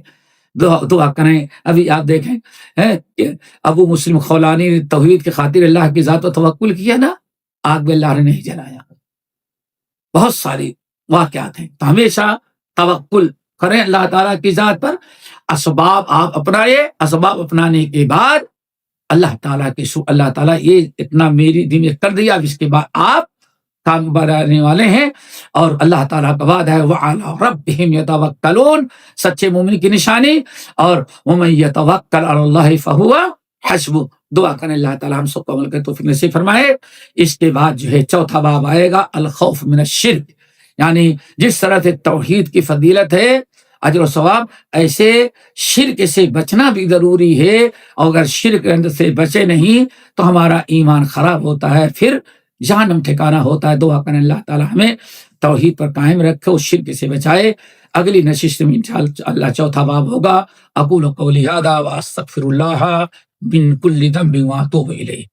دعا کریں. ابھی آپ دیکھیں ابو مسلم خولانی نے توحید کی خاطر اللہ کی ذات پر توکل کیا نا، آگ میں اللہ نے نہیں جلایا. بہت ساری واقعات ہیں. تو ہمیشہ توکل کریں اللہ تعالیٰ کی ذات پر. اسباب آپ اپنائے، اسباب اپنانے کے بعد اللہ تعالیٰ یہ اتنا میری دین میں کر دیا، اس کے بعد آپ کام بنانے والے ہیں. اور اللہ تعالیٰ کا وعدہ ہے وَعَلَىٰ رَبِّهِمْ يَتَوَكَّلُونَ، سچے مومن کی نشانی. اور وَمَن يَتَوَكَّلْ عَلَى اللَّهِ فَهُوَ حَسْبُهُ. دعا کریں اللہ تعالیٰ ہم سب کو عمل کرے توفیق نصیب فرمائے. اس کے بعد جو ہے چوتھا باب آئے گا الخوف من الشرک، یعنی جس طرح سے توحید کی فضیلت ہے، اجر و ثواب، ایسے شرک سے بچنا بھی ضروری ہے. اور اگر شرک سے بچے نہیں تو ہمارا ایمان خراب ہوتا ہے، پھر جہنم ٹھکانہ ہوتا ہے. دعا کریں اللہ تعالیٰ ہمیں توحید پر قائم رکھے، اس شرک سے بچائے. اگلی نشست میں انشاءاللہ چوتھا باب ہوگا. اقول قولی ھذا واستغفر اللہ من کل ذنب واتوب الیہ.